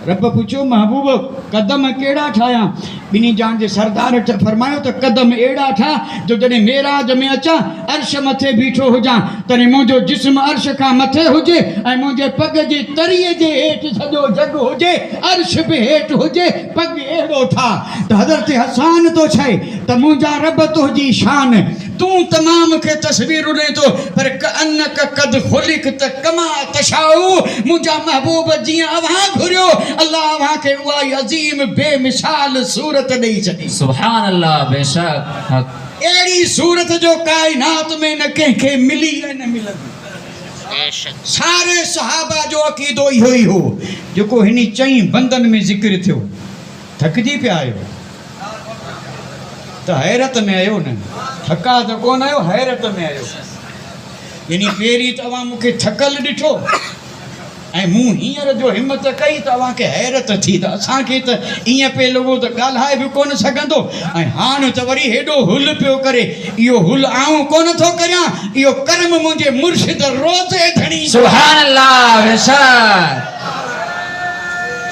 रब पुछो महबूब कदम कहिड़ा ठाहियां? ॿिन्ही जान जे सरदार फरमायो त कदम अहिड़ा ठाह जो जॾहिं मेराज में अचां अर्श मथे बीठो हुजां तॾहिं मुंहिंजो जिस्म अर्श खां मथे हुजे ऐं मुंहिंजे पग जी तरीअ जे हेठि सॼो जग हुजे, अर्श बि हेठि हुजे, पग अहिड़ो ठाह। त हज़रत हसन थो चए त मुंहिंजा रब तुंहिंजी शान, तूं तमाम खे तस्वीर ॾे थो, पर कअन्नक क़द खुलिक़त कमा तशाउ, मुंहिंजा महबूब जीअं अव्हां घुरियो अल्लाह अव्हां खे उहा अज़ीम बेमिसाल सूरत ॾेई छॾी। सुभान अल्लाह। बेशक, हक। अहिड़ी सूरत जो काइनात में न कंहिंखे मिली ऐं न मिलंदी। सारे सहाबा जो अक़ीदो इहो ई हो जेको हिन चईं बंदनि में ज़िक्र थियो। थकिजी पिया आहियो त हैरत में आहियो न, थका त कोन आहियो, हैरत में आहियो। यानी पहिरीं तव्हां मूंखे थकल ॾिठो ऐं मूं हींअर जो हिमत कई त तव्हांखे हैरत थी, त असांखे त ईअं पियो लॻो त ॻाल्हाए बि कोन सघंदो, ऐं हाणे त वरी हेॾो हुल पियो करे। इहो हुल आऊं कोन थो करियां, इहो कर्म मुंहिंजे मुर्शिद रोज़े धणी। सुभान अल्लाह। बेशक।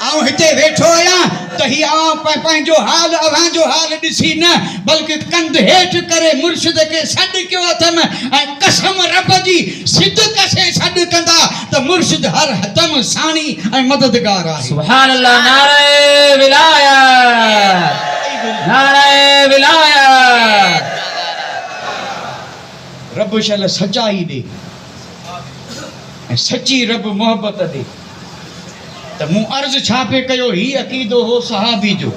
आऊं हिते वेठो आहियां त हीअ आऊं पंहिंजो हाल अव्हांजो हाल ॾिसी न, बल्कि कंध हेठि करे मुर्शिद खे सॾु कयो अथमि ऐं कसम रब जी सिदक से सॾु कंदा त मुर्शिद हर हदम साणी ऐं मददगार आहे। सुभान अल्लाह। नारे विलायत, नारे विलायत। रब शल सचाई ॾे ऐं सची रब मोहब्बत ॾे। त मूं अर्ज़ु छा पे कयो, ही अक़ीदो हो सहाबी जो।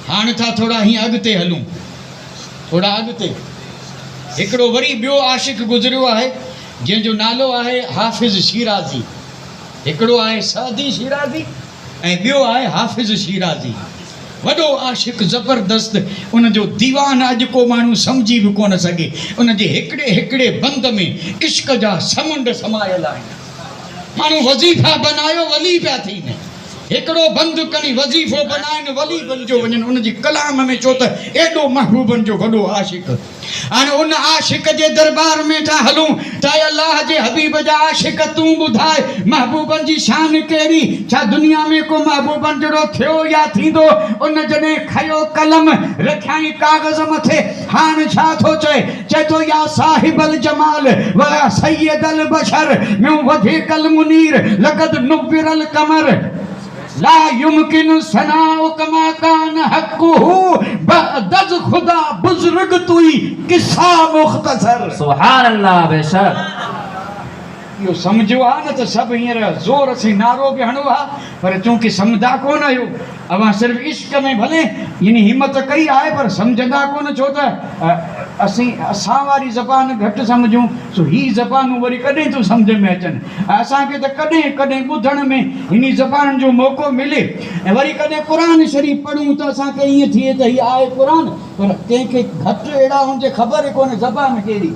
हाणे था थोड़ा हीअं अॻिते हलूं, थोड़ा अॻिते। हिकिड़ो वरी ॿियो आशिक़ गुज़रियो आहे जंहिंजो नालो आहे हाफ़िज़ शिराज़ी। हिकिड़ो आहे सादी शिराज़ी ऐं ॿियो आहे हाफ़िज़ शिराज़ी। वॾो आशिक़ ज़बरदस्त, उनजो दीवान अॼु को माण्हू सम्झी बि कोन सघे। उनजे हिकिड़े हिकिड़े बंद में इश्क जा समुंड समायल आहिनि। माण्हू वज़ीफ़ा बनायो वली पिया थीनि, हिकिड़ो बंदि खणी वज़ीफ़ो बनाइनि वली बणिजो वञनि उनजी कलाम में, छो त एॾो महबूबनि जो वॾो आशिक़। हाणे उन आशिक़ जे दरबार में था हलूं त अल्लाह जे हबीब जा आशिक़ तूं ॿुधाए महबूबनि जी शान कहिड़ी? छा दुनिया में को महबूबनि जहिड़ो थियो या थींदो? उन जॾहिं खयो कलम रखियाई काग़ज़ मथे, हाणे छा थो चए? चए थो या साहिबल जमाल व सैयदल बशर म्यूं वधीकल मुनीर लक़द नुव्विरल कमर ला युमकिन सनाउ कमा कान हक़्क़ुहु बअदज़ खुदा बुज़ुर्ग तुई किस्सा मुख़्तसर। सुभान अल्लाह, बेशक। इहो सम्झो आहे न त सभु हींअर ज़ोर से नारो बि हणो आहे, पर चूंकि सम्झंदा कोन आहियो। अवां सिर्फ़ु इश्क में भले यानी हिमत कई आहे पर सम्झंदा कोन, छो त असां वारी ज़बान घटि सम्झूं, सो ही ज़बानूं वरी कॾहिं थियूं सम्झ में अचनि। असांखे त कॾहिं कॾहिं ॿुधण में हिन ज़बान जो मौक़ो मिले ऐं वरी कॾहिं क़ुर शरीफ़ पढ़ूं त असांखे ईअं थिए त हीअ आहे क़ुर, पर कंहिंखे घटि अहिड़ा हुजे ख़बर ई कोन्हे ज़बान कहिड़ी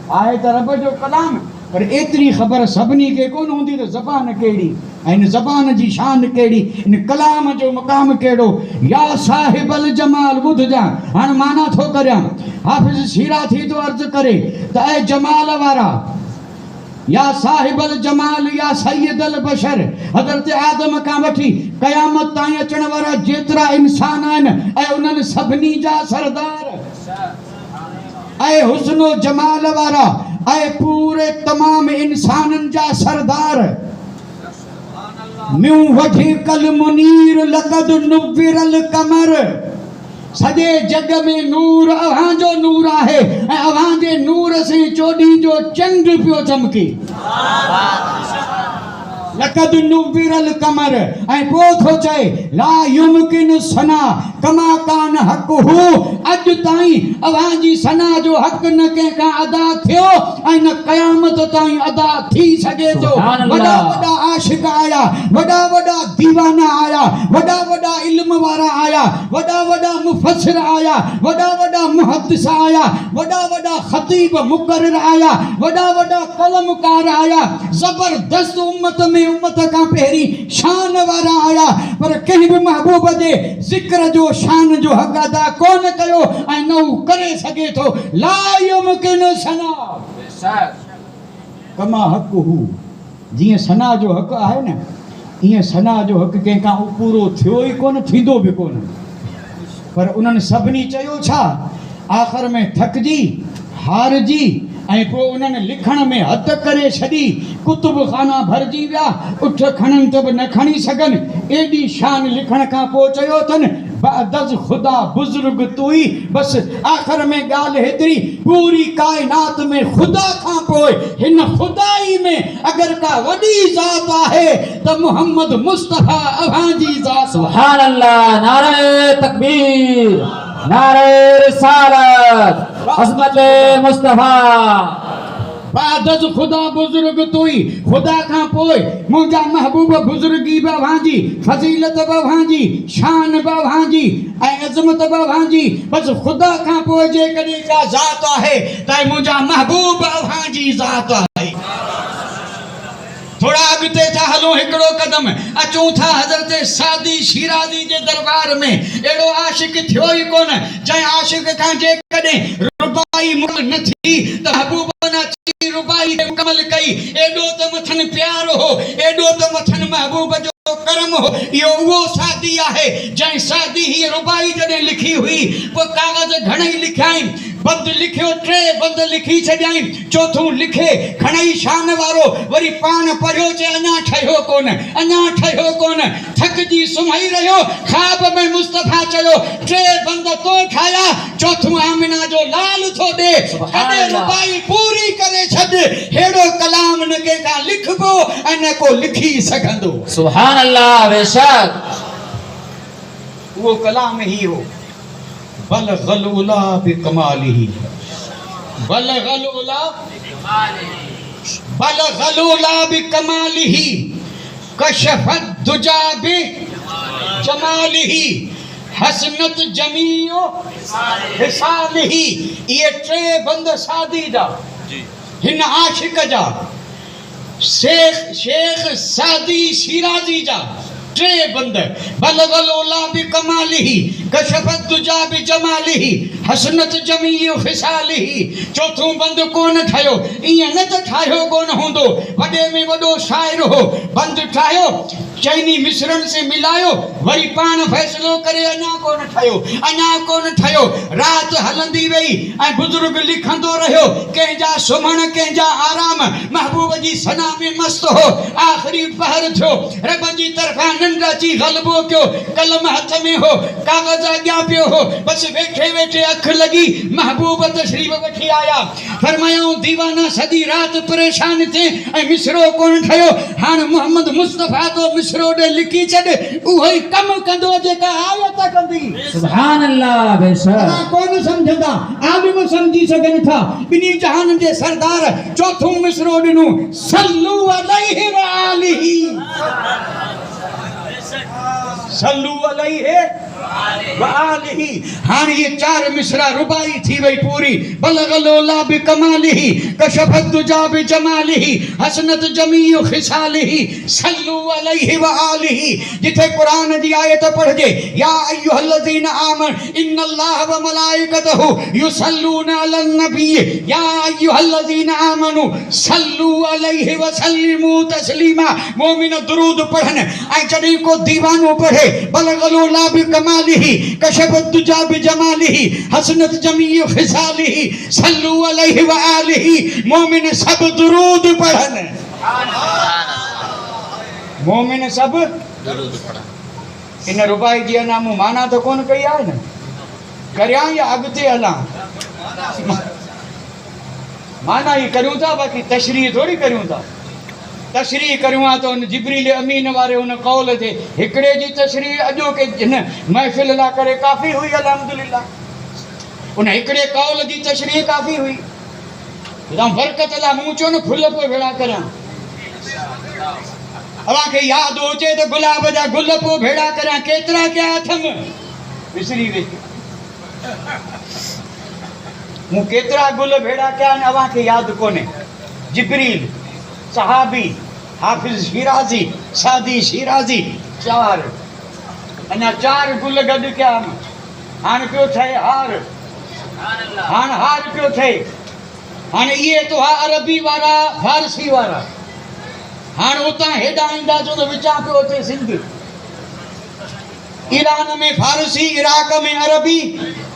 आहे। त रब जो कलाम, पर एतिरी ख़बर सभिनी खे कोन हूंदी त ज़बान कहिड़ी ऐं हिन ज़बान जी शान कहिड़ी, हिन कलाम जो मक़ाम कहिड़ो। या साहिबल जमाल, ॿुधजां हाणे माना थो करियां। हाफ़िज़ शिराज़ी थो अर्ज़ु करे त ऐं जमाल वारा, या साहिबल जमाल या सैयदल बशर, हज़रत आदम खां वठी क़यामत ताईं अचण वारा जेतिरा इंसान आहिनि ऐं उन्हनि सभिनी जा सरदार ऐं हुस्नो जमाल वारा ऐं पूरे तमाम इंसाननि जा सरदार, म्यूं वधीकल मुनीर लक़द नुव्विरल कमर, सॼे जग में नूर अव्हांजो नूर आहे ऐं अव्हांजे नूर से चोॾीं जो चंड पियो चमके। लक़द नुव्विरल कमर, ऐं पोइ थो चए ला युमकिन सना कमा कान हक़्क़ुहु, अॼु ताईं अव्हांजी सना जो हक़ न कंहिंखां अदा थियो ऐं न क़यामत ताईं अदा थी सघे थो। वॾा वॾा आशिक़ आया, वॾा वॾा दीवाना आया, वॾा वॾा इल्म वारा आया, वॾा वॾा मुफ़स्सिर आया, वॾा वॾा मुहद्दिस आया, वॾा वॾा ख़तीब मुक़र्रिर आया, वॾा वॾा कलमकार आया, ज़बरदस्त उम्मत में उम्मत खां पहिरीं शान वारा आया, पर कंहिं बि महबूब जे ज़िक्र जो शान जो हक़ अदा कोन कयो ऐं न हू करे सघे थो। ला युमकिन सना कमा हक़्क़ुहु, जीअं सना जो हक़ आहे न, ईअं सना जो हक़ कंहिंखां पूरो थियो ई कोन, थींदो बि कोन। पर उन्हनि सभिनी चयो छा? आख़िर में थकिजी हारजी ऐं पोइ उन्हनि लिखण में हद करे छॾी, कुतुब खाना भरिजी विया, उठ खणनि त बि न खणी सघनि, एॾी शान लिखण खां पोइ चयो अथनि बअदज़ खुदा बुज़ुर्ग तुई। बसि आख़िर में ॻाल्हि हेतिरी, पूरी काइनात में ख़ुदा खां पोइ हिन ख़ुदाई में अगरि का वॾी ज़ात आहे त मुहम्मद मुस्तफ़ा अव्हांजी ज़ात। सुभान अल्लाह, नारे तकबीर, नारे रिसालत, अज़मत मुस्तफ़ा। बअदज़ खुदा बुज़ुर्ग तुई, ख़ुदा खां पोइ मुंहिंजा महबूब बुज़ुर्गी बि अव्हांजी, फज़ीलत बि अव्हांजी, शान बि अव्हांजी ऐं अज़मत बि अव्हांजी। बसि ख़ुदा खां पोइ जेकॾहिं का ज़ात आहे त मुंहिंजा महबूब अव्हांजी ज़ात आहे। थोड़ा अॻिते था हलूं, हिकिड़ो क़दम अचूं था हज़रत सादी शिराज़ी जे दरबार में। अहिड़ो आशिक़ थियो ई कोन जंहिं आशिक़ खां जेकॾहिं रुबाई मुकमल न थी त महबूबनि अची रुबाई मुकमल कई। एॾो त मथनि प्यार हो, एॾो त मथनि महबूब जो करम हो। इहो उहो सादी आहे जंहिं सादी हीअ रुबाई जॾहिं लिखी हुई, पोइ काग़ज़ घणेई लिखियाईं, बंद लिखियो, टे बंद लिखी छॾियाईं, चोथों लिखे खणई शान वारो, वरी पाण पढ़ियो, चए अञा ठहियो कोन, अञा ठहियो कोन, थकिजी सुम्ही रहियो। ख़्वाब में मुस्तफ़ा चयो टे बंद तो ठाहिया, चोथों आमिना जो लाल थो ॾे, कॾहिं रुबाई पूरी करे छॾ। हेड़ो कलाम कलाम न कंहिंखां लिखबो ऐं न को लिखी सघंदो। सुभान अल्लाह बेशक। वो कलाम ही हो। बलगल उला बिकमालिही, बलगल उला बिकमालिही, कशफत दुजा बिजमालिही, हसनत जमीओ हिसालिही। ये टे बंद शादी जा हिन आशिक जा, शेख सादी शिराजी जा टे बंद। बलगल उला बिकमालिही, कशफत दुजा बिजमालिही, हसनत जमीओ हिसालिही। चौथों बंद कोन ठायो, ईअं न त ठाहियो कोन हूंदो, वॾे में वॾो शाइर हो। बंद ठाहियो, चइनी मिसरन से मिलायो, वरी पाण फ़ैसिलो करे अञा कोन ठहियो। रात हलंदी वई ऐं बुज़ुर्ग लिखंदो रहियो, कंहिंजा सुम्हण कंहिंजा आराम, महबूब जी सना में मस्त हो। आख़िरी पहर थियो, रब जी तरफ़ां निंड अची ग़लबो कयो, कलम हथ में हो, कागज़ अॻियां पियो हो। बसि वेठे वेठे अखि लॻी, महबूब तशरीफ़ वठी आया। फरमायूं दीवाना सॼी राति परेशान थिए ऐं मिसरो कोन ठहियो। हाणे मोहम्मद मुस्तफ़ा तो मिसरो ॾे लिखी छॾ, उहो ई कमु कंदो जेका आयत कंदी। सुभान अल्लाह बेशक। कोन सम्झंदा, आलिम सम्झी सघनि था। ॿिन्ही जहान जे सरदार चौथों मिसरो ॾिनो, सल्लू अलैहि व आलिही, सल्लू अलैहि व आलिही। हाणे ये चार मिसरा रुबाई थी वई पूरी। बलगल उला बिकमालिही, कशफत दुजा बिजमालिही, हसनत जमीओ खिसालिही, सल्लू अलैहि व आलिही। जिथे कुरान जी आयत पढ़जे, या अय्युहल्लज़ीना आमन इन्नल्लाह व मलाइकतहु युसल्लूना अलन नबी, या अय्युहल्लज़ीना आमनु सल्लू अलैहि व सल्लिमू तस्लीमा। मोमिन दुरूद पढ़न ऐं जॾहिं को दीवानो पढ़े, बलगल उला बिकमालिही, कशफत दुजा बिजमालिही, हसनत जमीओ खिसालिही, सल्लू अलैहि व आलिही। मोमिन सब दुरूद पढ़न, मोमिन सब दुरूद पढ़न। इन रुबाई जी अञा मूं माना तो कोन कई आहे न, करियां या अॻिते हलां? माना ही करूं था, बाक़ी तशरीह थोड़ी करूं था। तशरीह करूं तो उन जिब्रील अमीन वारे उन कौल थे हिकड़े जी तशरीह अॼो के जिन महफ़िल ला करे काफ़ी हुई। अल्हम्दुलिल्लाह उन हिकड़े कौल जी तशरीह काफ़ी हुई। बरकत ला मूं चो न फुल पो भेड़ा करियां। अव्हांखे यादि हुजे त गुलाब जा गुल पो भेड़ा करियां, केतिरा कया अथमि विसरी वेठी। मूं केतिरा गुल भेड़ा कया आहिनि अव्हांखे यादि कोन्हे। जिब्रील, सहाबी, हाफिज़ शिराज़ी, सादी शिराज़ी, चार अञा चार गुल गॾु कया। हाणे पियो ठहे हार, हाणे हार पियो ठहे। हाणे इहे तो हा अरबी वारा, फारसी वारा। हाणे उतां हेॾां ईंदा छो त विचां पियो अचे सिंध। ईरान में फारसी, इराक में अरबी,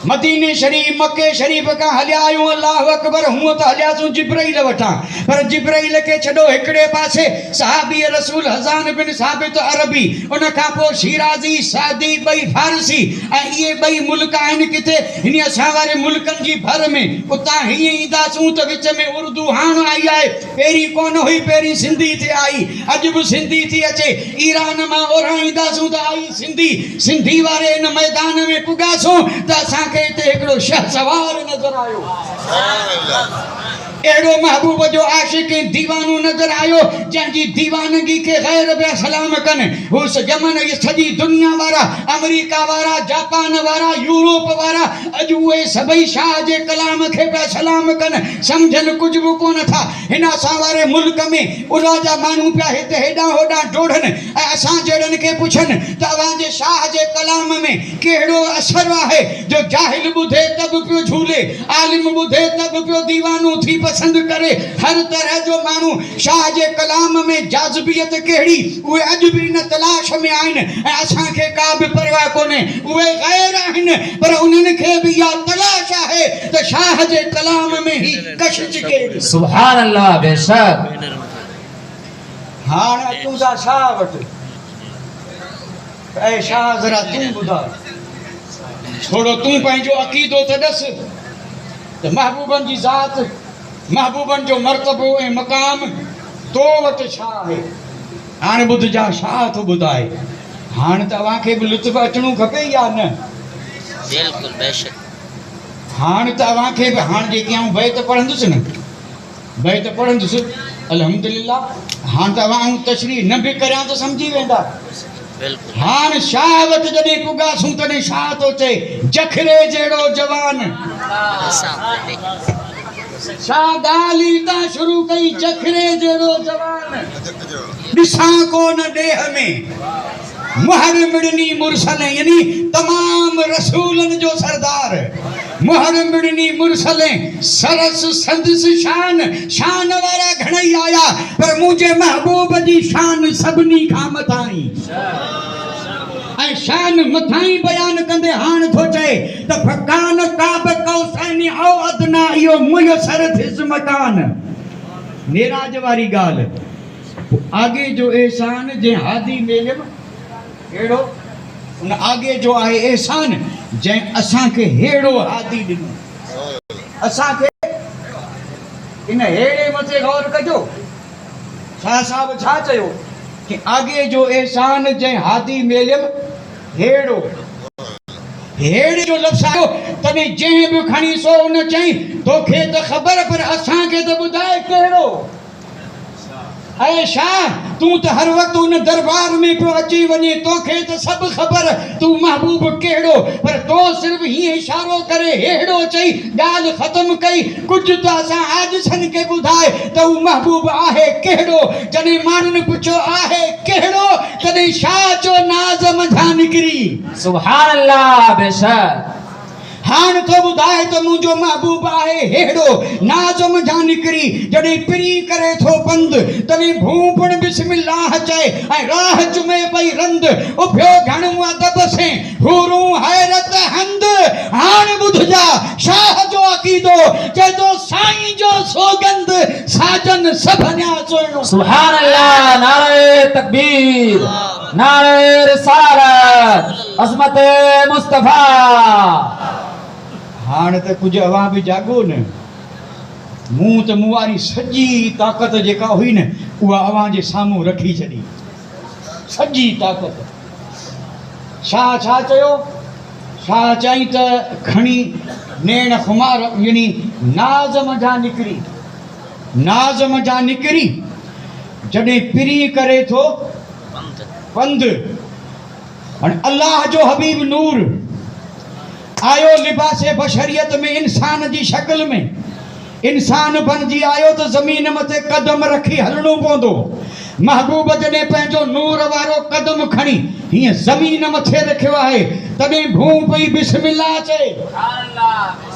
मदीने शरीफ मक्के शरीफ का हलिया आहियूं। अल्लाह अकबर। हूं तो हलियासूं जिब्राइल वटां, पर जिब्राइल के छॾो हिकड़े पासे। सहाबी रसूल हज़ान बिन साबित अरबी, उन खां पोइ शिराज़ी, सादी, ॿई फारसी। ऐं इहे ॿई मुल्क आहिनि किथे हिन असां वारे मुल्कनि जी भर में। उतां हीअं ईंदासूं त विच में उर्दू हाणे आई आहे, पहिरीं कोन हुई, पहिरीं सिंधी थी आई, अॼु बि सिंधी थी अचे। ईरान मां ओरां ईंदासूं त आई सिंधी। सिंधी वारे इन मैदान में पुॻासूं त असांखे हिते हिकिड़ो शहसवार नज़र आयो, अहिड़ो महबूब जो आशिक दीवानो नज़र आयो, जंहिंजी दीवानगी के गैर पिया सलाम कनि। उस यमन सॼी दुनिया वारा, अमेरिका वारा, जापान वारा, यूरोप वारा, अॼु उहे सभई शाह जे कलाम खे पिया सलाम कनि। सम्झनि कुझु बि कोन था। हिन असां वारे मुल्क में उॾा जा माण्हू पिया हिते हेॾां होॾां डोड़नि ऐं असां जहिड़नि खे पुछनि त अव्हांजे शाह जे कलाम में कहिड़ो असरु आहे जो जाहिल ॿुधे त बि पियो झूले, आलिम ॿुधे त बि पियो दीवानो थी पसंद करे। हर तरह जो माण्हू शाह जे कलाम में जाज़बियत कहिड़ी, उहे अॼु बि इन तलाश में आहिनि ऐं असांखे का बि परवाह कोन्हे। उहे गैर आहिनि, पर उन्हनि खे बि इहा तलाश आहे त शाह जे कलाम में ई कशिश कहिड़ी। सुभान अल्लाह बेशक। हाणे अचूं था शाह वटि। ऐं शाह ज़रा तूं ॿुधा, थोरो तूं पंहिंजो अक़ीदो त ॾस त महबूबनि जी ज़ात, महबूबनि जो मर्तबो ऐं मक़ाम तो वटि छा आहे। हाणे ॿुधजा छा थो ॿुधाए। हाणे तव्हांखे बि लुत्फ़ अचणो खपे या न? बिल्कुल बेशक। हाणे तव्हांखे बि हाणे जेके आऊं बैत पढ़ंदुसि न, बैत पढ़ंदुसि अल्हम्दुलिल्लाह। हाणे तव्हां तशरीह न बि करियां त सम्झी वेंदा। हाणे शाह वटि जॾहिं पुॻासूं तॾहिं छा थो चए, जखरे जहिड़ो जवान। छा ॻाल्हि हितां शुरू कई, जखरे जहिड़ो जवान ॾिसां कोन ॾेह में, मुहर मिड़नी मुरसल यानी तमाम रसूलन जो सरदार, मुहर मिड़नी मुरसल सरस संदस शान, शान वारा घणई आया पर मुझे महबूब जी शान सभिनी खां मथाई। ऐं शान मथाई बयान कंदे हाण थो चए त फकान काब कौसैनी औ अदना, इहो मुयसर थिस मकान। नेराज वारी ॻाल्हि, आगे जो एहसान जे हादी मेलम हेड़ो, उन आगे जो आहे एहसान जंहिं असांखे हेड़ो हादी ॾिनो। असांखे इन हेड़े मथे गौर कजो। शाह साहब छा चयो कि आगे जो एहसान जंहिं हादी मेलम हेड़ो। हेड़े जो लफ़्ज़ आयो तॾहिं जंहिं बि खणी सो उन चई तोखे त ख़बर पर असांखे त ॿुधाए कहिड़ो। ऐं शाह तूं त हर वक़्तु उन दरबार में पियो अची वञे, तोखे त सभु ख़बर तूं महबूब कहिड़ो, पर तो सिर्फ़ हीअं इशारो करे हेड़ो चई ॻाल्हि ख़तमु कई। कुझु त असां आजिज़नि खे ॿुधाए त हू महबूब आहे कहिड़ो। जॾहिं माण्हुनि पुछियो आहे कहिड़ो तॾहिं शाह जो नाज़ मझां निकिरी। सुभान अल्लाह बेशक। हाण तो ॿुधाए त मुंहिंजो महबूब आहे हेड़ो, नाज़ मझां निकिरी। जॾहिं पिरी करे थो पंधु तॾहिं भूपण बिस्मिल्लाह चए ऐं राह चुमे पई रंद, उभियो घणो अदब से हुरूं हैरत हंद। हाणे ॿुधजा शाह जो अक़ीदो, चए थो साईं जो सौगंद साजन सभन्या चोइणो। सुभान अल्लाह। नारे तकबीर, नारे रिसालत, अज़मत मुस्तफा। हाणे त कुझु अवां बि जागो न। मूं त मूं वारी सॼी ताक़त जेका हुई न उहा अवां जे साम्हूं रखी छॾी, सॼी ताक़त। शाह छा चयो? शाह चई त खणी नेण खुमार यानी नाज़ मझां निकिरी, नाज़ मझां निकिरी। जॾहिं पिरी करे थो पंधु, हाणे अल्लाह जो हबीब नूर आयो लिबासे बशरियत में, इंसान जी शक्ल में। इंसान बणिजी आयो त ज़मीन मथे कदम रखी हलणो पवंदो। महबूब जॾहिं पंहिंजो नूर वारो कदम खणी हीअं ज़मीन मथे रखियो आहे तॾहिं भूं पई बिस्मिल्लाह चए।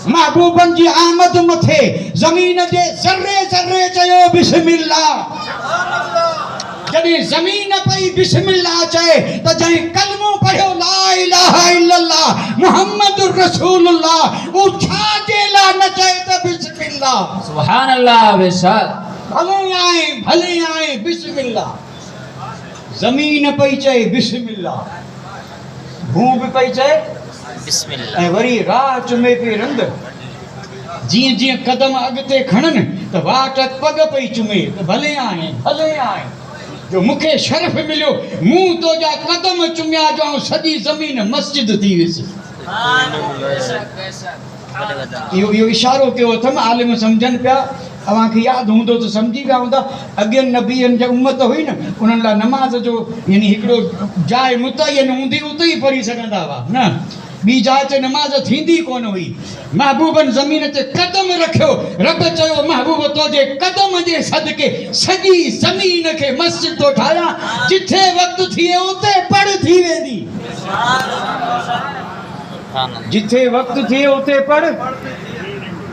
महबूबनि जी आमद मथे ज़मीन जे ज़र्रे ज़र्रे चयो बिस्मिल्लाह। जॾहिं ज़मीन पई बिस्मिल्लाह चए त जंहिं कलमो पढ़ियो ला इलाहा इल्लल्लाह मुहम्मदुर रसूलुल्लाह, उ छा जे ला न चए त बिस्मिल्लाह। सुभान अल्लाह बेशक। भले आए बिस्मिल्लाह। ज़मीन पई चए बिस्मिल्लाह, भूं बि पई चए बिस्मिल्लाह, ऐं वरी राह चुमे पई रंद। जीअं जीअं कदम अॻिते खणनि त वाट पग पई चुमे त भले आए जो मूंखे शर्फ़ मिलियो, मूं तुंहिंजा कदम चुमिया जो ऐं सॼी ज़मीन मस्जिद थी वियुसि। इहो इशारो कयो अथमि, आलिम सम्झनि पिया। अव्हांखे यादि हूंदो त सम्झी विया हूंदा। अॻियनि नबीअनि जी उम्मत हुई न, उन्हनि लाइ नमाज़ जो यानी हिकिड़ो जाइ मुतयन हूंदी, उते ई पढ़ी सघंदा हुआ न, ॿी जाइ ते नमाज़ थींदी कोन हुई। महबूबनि ज़मीन ते कदम रखियो, रब चयो महबूब तुंहिंजे कदम जे सदके सॼी ज़मीन खे मस्जिद थो ठाहियां, जिथे वक़्तु थिए उते पढ़ थी वेंदी। जिथे वक़्तु थिए उते पढ़,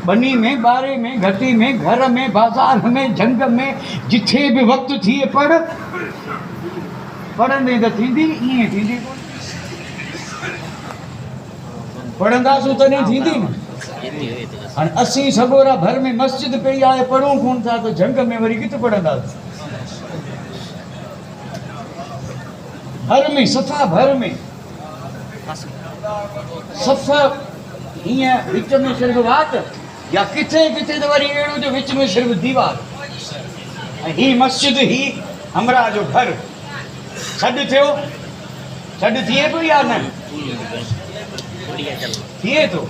बनी में, बारे में, घटी में, घर में, बाज़ार में, जंग में, जिथे बि वक़्तु थिए पढ़। पढ़ंदे त थींदी, ईअं थींदी कोन। पढ़ंदासूं तॾहिं थींदी न। हाणे असीं सगोरा भर में मस्जिद पई आहे, पढ़ूं कोन था त जंग में वरी किथे पढ़ंदासीं। भर में सफ़ा, भर में सफ़ा, हीअं विच में सिर्फ़ु वात, या किथे किथे त वरी अहिड़ो जो विच में सिर्फ़ु दीवार। ही मस्जिद ही हमरा जो घर छॾ थियो छॾ थिए पियो या न थिए थो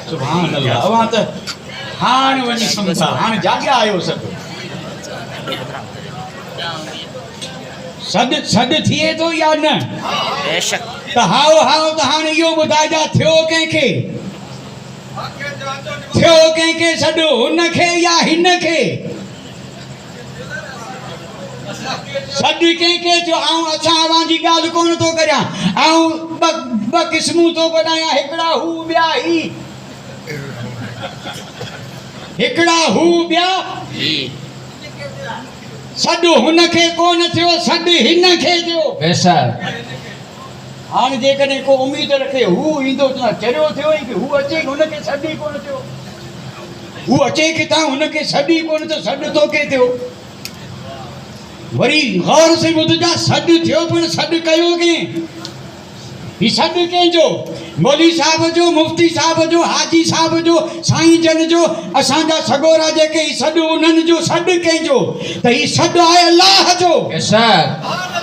सुभान अल्लाह अवां त हाणे वञी सम्झा हाणे जाॻिया आहियो सभु सॾ थिए थो या न त हाओ त हाणे इहो ॿुधाइजा थियो कंहिंखे सॾ हुनखे या हिन खे सॾ कंहिंखे थियो असां अवां जी ॻाल्हि कोन थो करियां ॿ क़िस्मूं थो ॿुधायां हिकिड़ा हू ॿिया ही हिकिड़ा हू ॿिया सॾ हुनखे कोन थियो सॾ हिन खे थियो बेशक हाणे जेकॾहिं को उमेद रखे हू ईंदो त चरियो थियो ई कि हू अचे हुनखे सॾ ई कोन थियो हू अचे किथां हुनखे सॾ ई कोन थियो सॾ तोखे थियो वरी गौर से ॿुधजा सॾ थियो पर सॾ कयो कंहिं ही सॾ कंहिंजो मौली साहब जो मुफ्ती साहब जो हाजी साहब जो साईं जन जो असांजा सगोरा जेके ही सॾ उन्हनि जो सॾ कंहिंजो त ही सॾ आहे अल्लाह जो बेशक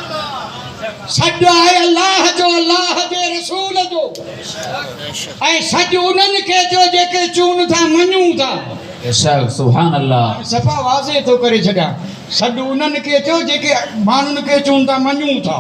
सॾ आहे अल्लाह जो अल्लाह जे रसूल जो ऐं सॾ उन्हनि खे थियो जेके चून था मञूं था बेशक सुभान अल्लाह सफ़ा वाज़े थो करे छॾियां सॾ उन्हनि खे थियो जेके माण्हुनि खे चून था मञूं था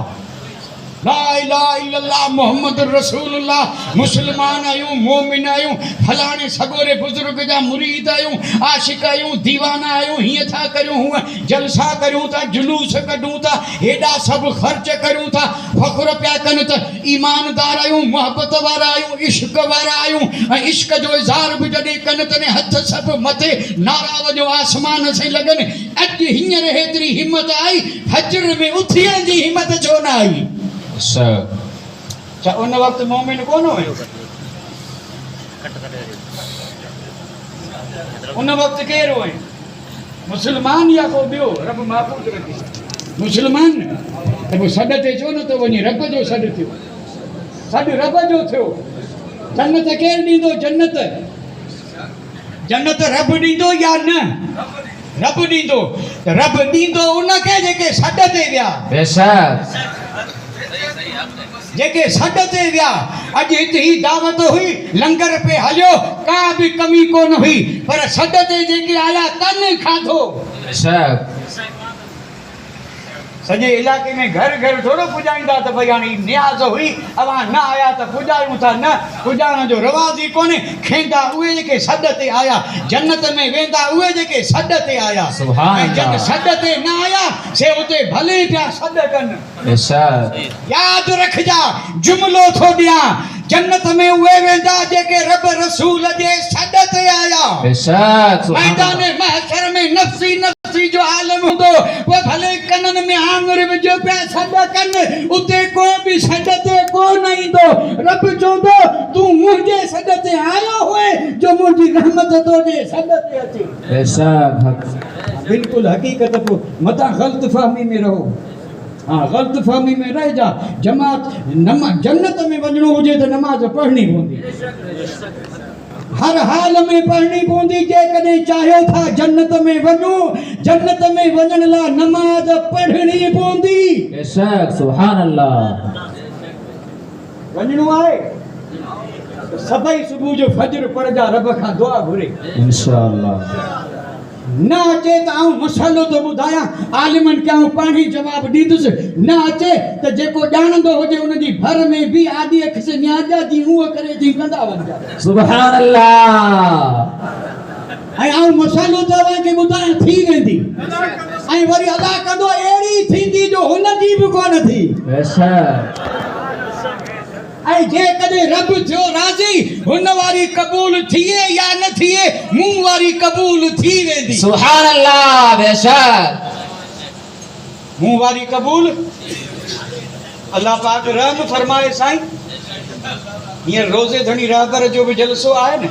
ला इलाहा इल्लल्लाह मुहम्मद रसूलुल्लाह मुस्लमान आहियूं मोमिन आहियूं फलाणे सगोरे बुज़ुर्ग जा मुरीद आहियूं आशिक आहियूं दीवाना आहियूं हीअं था करियूं हूअं जलसा करियूं था जुलूस कढूं था हेॾा सभु ख़र्च करियूं था फ़ख़्रु पिया कनि त ईमानदार आहियूं मुहबत वारा आहियूं इश्क वारा आहियूं ऐं इश्क जो इज़हार बि जॾहिं कनि तॾहिं हथ सभु मथे नारा वॼो आसमान से लॻनि अॼु हींअर हेतिरी हिमत आई फजर में उथण जी हिमत छो न आई छा उन वक़्तु मोमिन कोन हुयो उन वक़्तु केरु हुयो मुस्लमान या को ॿियो रब महफ़ूज़ रखे मुस्लमान त पोइ सॾ ते छो नथो वञे रब जो सॾ थियो सॾ रब जो थियो जन्नत केरु ॾींदो जन्नत रब ॾींदो या न रब ॾींदो त रब ॾींदो उनखे जेके सॾ ते विया बेशक जेके सॾ ते विया अॼु हिते ही दावत हुई लंगर पे हलियो का बि कमी कोन हुई पर सॾ ते जेके आया तन खाधो बेशक सॼे इलाइक़े में घर घर थोरो पुॼाईंदा त भई हाणे नियाज़ हुई अवां न आया त पुॼायूं था न पुॼाइण जो रवाज़ ई कोन्हे खेंदा उहे जेके सॾ ते आया जन्नत में वेंदा उहे जेके सॾ ते आया सुभान ऐं जिन अल्लाह सॾ ते न आया से उते भले पिया सॾ कनि बेशक यादि रखजा जुमिलो थो ॾियां जन्नत में उहे वेंदा जेके रब रसूल जे सॾ ते आया बेशक सुभान मैदान महशर में नफ़्सी नफ़्सी जो आलम हूंदो वो भले कननि में आङुर विझो पिया सॾ कनि उते को बि सॾ ते कोन ईंदो रब चवंदो तूं मुंहिंजे सॾ ते आयो हुए जो मुंहिंजी रहमत तुंहिंजे सॾ ते अचे बेशक बिल्कुलु हक़ीक़त पोइ मतां ग़लति फ़हमी में रहो हाँ ग़लति फ़हमी में रहिजा जमात जन्नत में वञणो हुजे त नमाज़ पढ़णी पवंदी हर हाल में पढ़णी पवंदी जेकॾहिं चाहियो था जन्नत में वञो जन्नत में वञण लाइ नमाज़ पढ़णी पवंदी बेशक सुभान अल्लाह वञणो आहे त सभई सुबुह जो फजर पढ़जा रब खां दुआ घुरे इंशाअल्लाह न अचे त आऊं मसालो थो ॿुधायां आलिमनि खे आऊं पाण ई जवाबु ॾींदुसि न अचे त जेको ॼाणंदो हुजे उनजी भर में बि आॾी अख से न्याजा जी हूअं करे जी कंदा वञा सुभान अल्लाह ऐं आऊं मसालो तव्हांखे ॿुधायां थी वेंदी ऐं वरी अदा कंदो अहिड़ी थींदी जो हुनजी बि कोन थी बेशक ऐं जेकॾहिं रब थियो राज़ी हुन वारी क़बूल थिए या न थिए मूं वारी क़बूल थी वेंदी सुभान अल्लाह बेशक मूं वारी क़बूल अल्लाह पाक रहम फरमाए साईं हींअर रोज़े धणी रहबर जो बि जलसो आहे न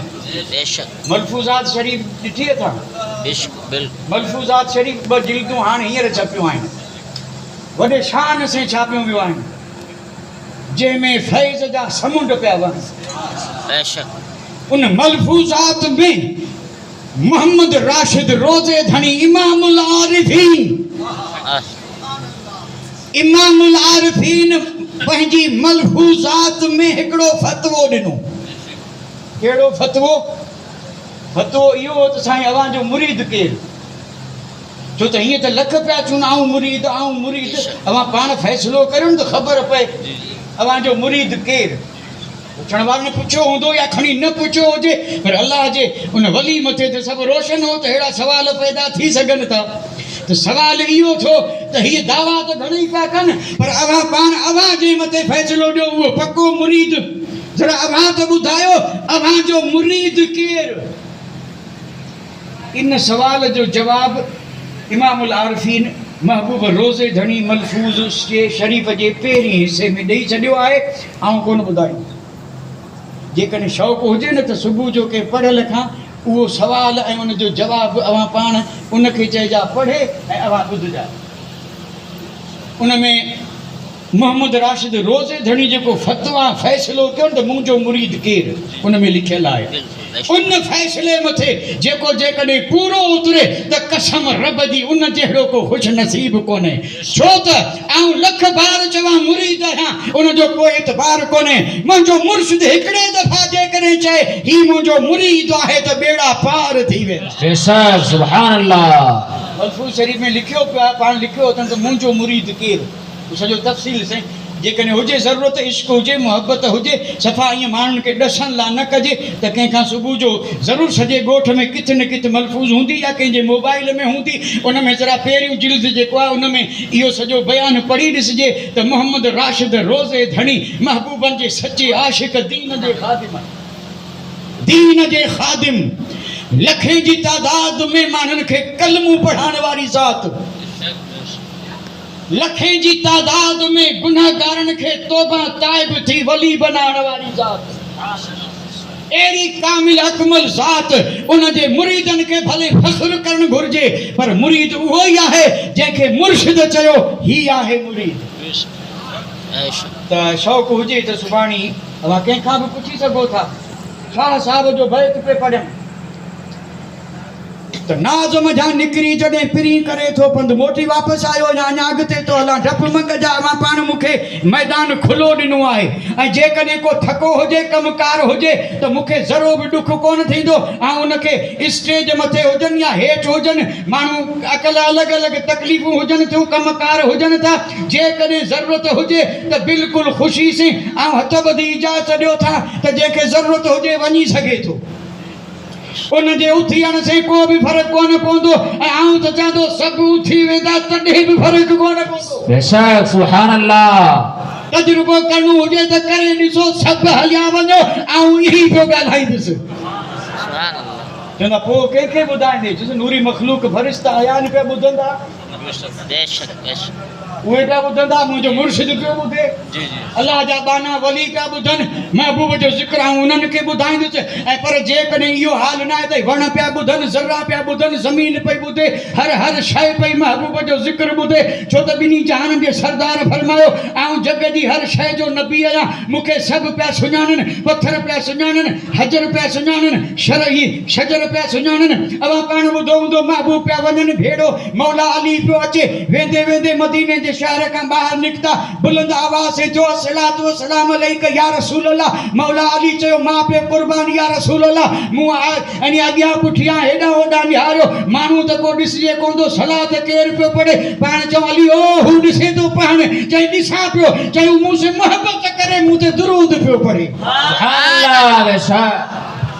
बेशक मलफूज़ात शरीफ़ ॾिठी अथव बिल्कुल मलफूज़ात शरीफ़ ॿ जिल्दूं हाणे हींअर छपियूं आहिनि वॾे शान से छापियूं वियूं आहिनि जंहिंमें फैज़ जा समुंड पिया वहनि बेशक उन मलफूज़ात में मोहम्मद राशिद रोज़े धनी इमामुल आरिफीन इमामुल आरिफीन पंहिंजी मलफूज़ात में हिकिड़ो फतवो ॾिनो। कहिड़ो फतवो? फतवो इहो त साईं अव्हां जो मुरीद केरु? छो त हीअं त लख पिया चवनि आऊं मुरीद अव्हां पाण फ़ैसिलो करियो न त ख़बर पए अव्हां जो मुरीद केरु। पुछण वारनि पुछियो हूंदो या खणी न पुछियो हुजे, पर अलाह जे उन वली मथे ते सभु रोशन हो त अहिड़ा सवाल पैदा थी सघनि था। त सवाल इहो थियो त हीअ दावा त घणेई पिया कनि, पर अव्हां पाण अव्हां जे मथे फ़ैसिलो ॾियो उहो पको मुरीद। जरा अव्हां त ॿुधायो अव्हां जो मुरीद केरु? इन सवाल जो जवाब इमामुल आरिफीन महबूब रोज़े धनी मलफूज़ जे शरीफ़ जे पहिरीं हिसे में ॾेई छॾियो आहे। ऐं कोन ॿुधाईंदो। जेकॾहिं शौक़ु हुजे न त सुबुह जो के पढ़ियल खां उहो सवाल ऐं उन जो जवाबु अव्हां पाण उनखे चइजा पढ़े ऐं अव्हां ॿुधजा। उन में मोहम्मद राशिद रोज़े धनी जेको फतवा फ़ैसिलो कयो न त मुंहिंजो मुरीद केरु, उन में लिखियलु आहे। उन फ़ैसिले मथे जेको जेकॾहिं पूरो उतरे त कसम रब जी उन जहिड़ो को ख़ुशि नसीब कोन्हे। छो त आऊं लख बार चवां मुरीद आहियां, उन जो कोई एतबार कोन्हे। मुंहिंजो मुर्शिद हिकिड़े दफ़ा जेकॾहिं चए ही मुंहिंजो मुरीद आहे त बेड़ा पार थी वेंदा। बेशक सुभान अल्लाह। मलफूज़ शरीफ़ में लिखियो पियो पाण लिखियो अथनि त मुंहिंजो मुरीद केरु। सॼो तफ़सील साईं जेकॾहिं हुजे ज़रूरत इश्क हुजे मुहबत हुजे सफ़ा ईअं माण्हुनि खे ॾसण लाइ न कजे त कंहिंखां सुबुह जो ज़रूरु सॼे ॻोठ में किथे न किथे मलफूज़ हूंदी या कंहिंजे मोबाइल में हूंदी। उन में ज़रा पहिरियों जिल्द जेको आहे उन में इहो सॼो बयानु पढ़ी ॾिसिजे त मोहम्मद राशिद रोज़े धनी महबूबनि जे सचे आशिक़ दीन जे ख़ादिम लखें जी तादाद में माण्हुनि खे कलमूं पढ़ाइण वारी ज़ात, लखें जी तादाद में गुनाहगारनि खे तौबा ताइब थी वली बनाइण वारी ज़ात, अहिड़ी कामिल अकमल ज़ात उन जे मुरीदनि खे भले फ़ख्रु करणु घुरिजे, पर मुरीद उहो ई आहे जंहिंखे मुर्शिद चयो ही आहे मुरीद। त शौक़ु हुजे त सुभाणे अव्हां कंहिंखां बि पुछी सघो था शाह साहब जो बैत पे पढ़ियमि त नाज़म जा निकिरी जॾहिं पिरी करे थो पंधु मोटी वापसि आयो या अञा अॻिते थो हलां डप मंग जा अवां पाण मूंखे मैदान खुलो ॾिनो आहे। ऐं जेकॾहिं को थको हुजे कमकार हुजे त मूंखे ज़रो बि ॾुख कोन थींदो। ऐं उनखे स्टेज मथे हुजनि या हेठि हुजनि माण्हू अकल अलॻि अलॻि तकलीफ़ूं हुजनि थियूं कमकार हुजनि था, जेकॾहिं ज़रूरत हुजे त बिल्कुलु ख़ुशी सां ऐं हथ ॿधी इजाज़त ॾियो था त जंहिंखे ज़रूरत हुजे वञी सघे थो। उन जे उथियण से को बि फ़र्क़ु कोन पवंदो ऐं आऊं त चवंदो सभु उथी वेंदा तॾहिं बि फ़र्क़ु कोन पवंदो। बेशक सुभान अल्लाह। तजुर्बो करणो हुजे त करे ॾिसो सभु हलिया वञो ऐं इही पियो ॻाल्हाईंदुसि। चवंदा पोइ कंहिंखे ॿुधाईंदे चयोसि नूरी मख़लूक फ़रिश्ता आया आहिनि पिया ॿुधंदा, उहे पिया ॿुधंदा, मुंहिंजो मुर्शिद पियो ॿुधे, अलाह जा बाना वली पिया ॿुधनि, महबूब जो ज़िक्र ऐं उन्हनि खे ॿुधाईंदुसि। ऐं पर जेकॾहिं इहो हाल न आहे त वण पिया ॿुधनि ज़रा पिया ॿुधनि ज़मीन पई ॿुधे हर शइ पई महबूब जो ज़िक्र ॿुधे, छो त ॿिन्ही जहाननि जे सरदार फरमायो ऐं जग जी हर शइ जो नबी आहियां, मूंखे सभु पिया सुञाणनि, पथर पिया सुञाणनि, हजर पिया सुञाणनि, शजर पिया सुञाणनि। अवां पाण ॿुधो हूंदो महबूब पिया वञनि भेड़ो मौला अली पियो अचे, वेंदे वेंदे मदीने जे शहर खां ॿाहिरि निकिता, बुलंद आवाज़ से जो अस्सलातु वस्सलाम अलैका या रसूल अल्लाह। मौला अली चयो मां पे कुर्बान या रसूल अल्लाह। मूं यानी अॻियां पुठियां हेॾां होॾां निहारियो, माण्हू त को ॾिसिजे कोन थो, सलात केरु पियो पढ़े, पाण चयो अली ओ हू ॾिसे थो पाण, चई ॾिसां पियो, चई मूं से मोहबत करे मूं ते दुरूद पियो पढ़े।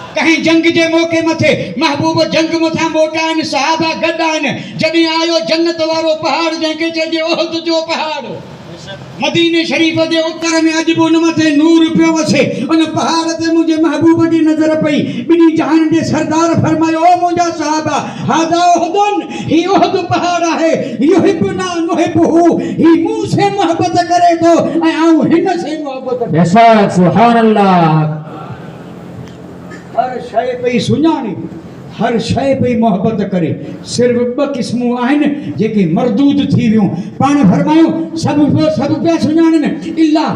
कहीं जंग जे मौके मथे महबूब जंग मथां मोटा आहिनि, सहाबा गॾु आहिनि, जॾहिं आयो जन्नत वारो पहाड़ जंहिंखे चइजे उहद जो पहाड़, मदीने शरीफ़ जे उत्तर में अॼु बि उन मथे नूर पियो वसे। उन पहाड़ ते मुंहिंजे महबूब जी नज़र पई, ॿिन्ही जहान जे सरदार फरमायो ओ मुंहिंजा सहाबा हादा उहदुन, ही उहद पहाड़ आहे, युहिब्बुना नुहिब्बुहु, ही मूं से मोहबत करे थो ऐं आऊं हिन से मोहबत। बेशक सुभान अल्लाह। हर शइ पई सुञाणे, हर शइ पे मोहब्बत करे। सिर्फ़ ॿ क़िस्मूं आहिनि जेके मरदूद थी वियूं। पाण फरमायूं सभु पिया सुञाणनि इल्ला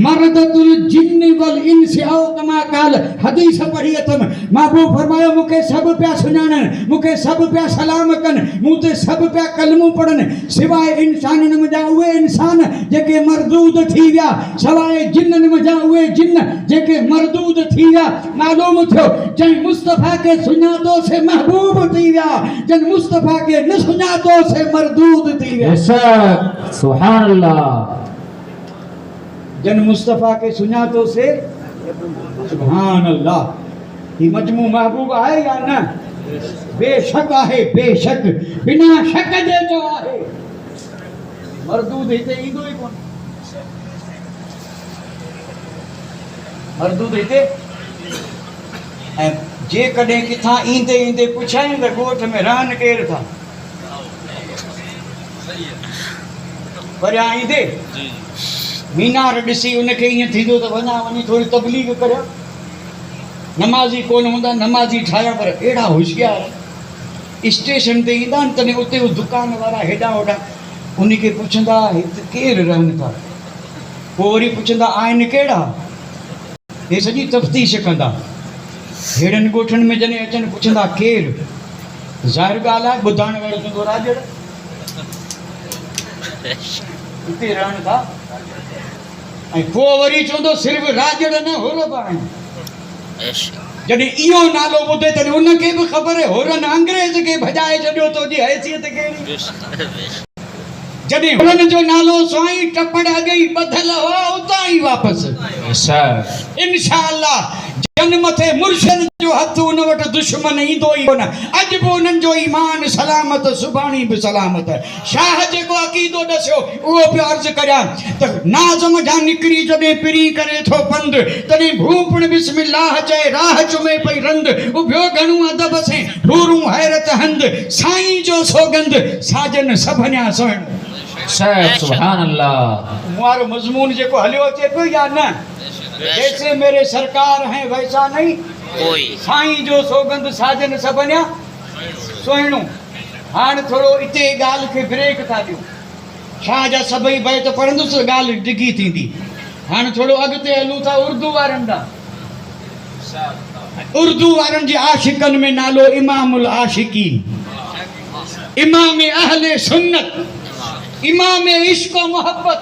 मरदतुल जिन्न वल इंस औ कमा काल हदीस पढ़ी अथमि। महबूब फरमायो मूंखे सभु पिया सुञाणनि, मूंखे सभु पिया सलाम कनि, मूं ते सभु पिया कलमूं पढ़नि, सवाइ इंसाननि में जा उहे इंसान जेके मरदूद थी विया, सवाइ जिन्ननि में जा उहे जिन्न जेके मरदूद थी विया। मालूम थियो जंहिं मुस्तफ़ा के सुञातो से महबूब थी विया, जन मुस्तफ़ा के न सुञातो से मरदूद थी विया। बेशक सुभान अल्लाह। जन मुस्तफ़ा के सुञातो से सुभान अल्लाह। ही मजमू महबूब आहे या न? बेशक आहे, बेशक बिना शक जे जो आहे। मरदूद हिते ईंदो ई कोन, मरदूद हिते। ऐं जेकॾहिं किथां ईंदे ईंदे पुछाईं त ॻोठ में रहनि केरु था, परियां ईंदे मीनार ॾिसी उनखे ईअं थींदो त वञा वञी थोरी तबलीग करियां। नमाज़ी कोन हूंदा, नमाज़ी ठाहिया, पर अहिड़ा होशियार स्टेशन ते ईंदा आहिनि तॾहिं उते उहे दुकान वारा हेॾां होॾां उनखे पुछंदा हिते केरु रहनि था, पोइ वरी पुछंदा आहिनि कहिड़ा, हे सॼी तफ़्तीश कंदा। हेड़नि ॻोठनि में जॾहिं अचनि पुछंदा केरु, ज़ाहिर ॻाल्हि आहे ॿुधाइण वारो चवंदो राजड़ हिते रहनि था। ऐं पोइ वरी चवंदो सिर्फ़ु राजड़ न होरब आहिनि। जॾहिं इहो नालो ॿुधे तॾहिं उनखे बि ख़बर आहे होरनि अंग्रेज़ खे भॼाए छॾियो त जी हैसियत कहिड़ी। जॾहिं होरनि जो नालो साईं टपड़ अॻे ई ॿधल हुआ उतां ई वापसि इंशाअल्लाह। जन मथे मुर्शद जो हथ उन वटि दुश्मन ईंदो ई कोन। अॼु बि उन्हनि जो ईमान सलामत, सुभाणे बि सलामत। शाह जेको अक़ीदो ॾसियो उहो पियो अर्ज़ु करियां त नाज़म जा निकिरी जॾहिं पिरी करे थो पंधु तॾहिं भूपण बिस्मिल्लाह चए राह चुमे पई रंद। उभियो घणो अदब से भूरूं हैरत हंद, साईं जो सौगंद साजन सभनिया सुहिणो। सुभान अल्लाह। मुआरो मज़मून जेको हलियो अचे पियो या न, जैसे मेरे सरकार हैं वैसा नहीं कोई, साईं जो सौगंद साजन सभनिया सुहिणो। हाणे थोरो इते ॻाल्हि खे ब्रेक था ॾियूं। शाह जा सभई बैत पढ़ंदुसि ॻाल्हि डिघी थींदी। हाणे थोरो अॻिते हलूं था उर्दू वारनि ॾांहुं। उर्दू वारनि जे आशिक़नि में नालो इमामुल आशिकीन, इमाम अहले सुन्नत, इमाम इश्क व मोहब्बत,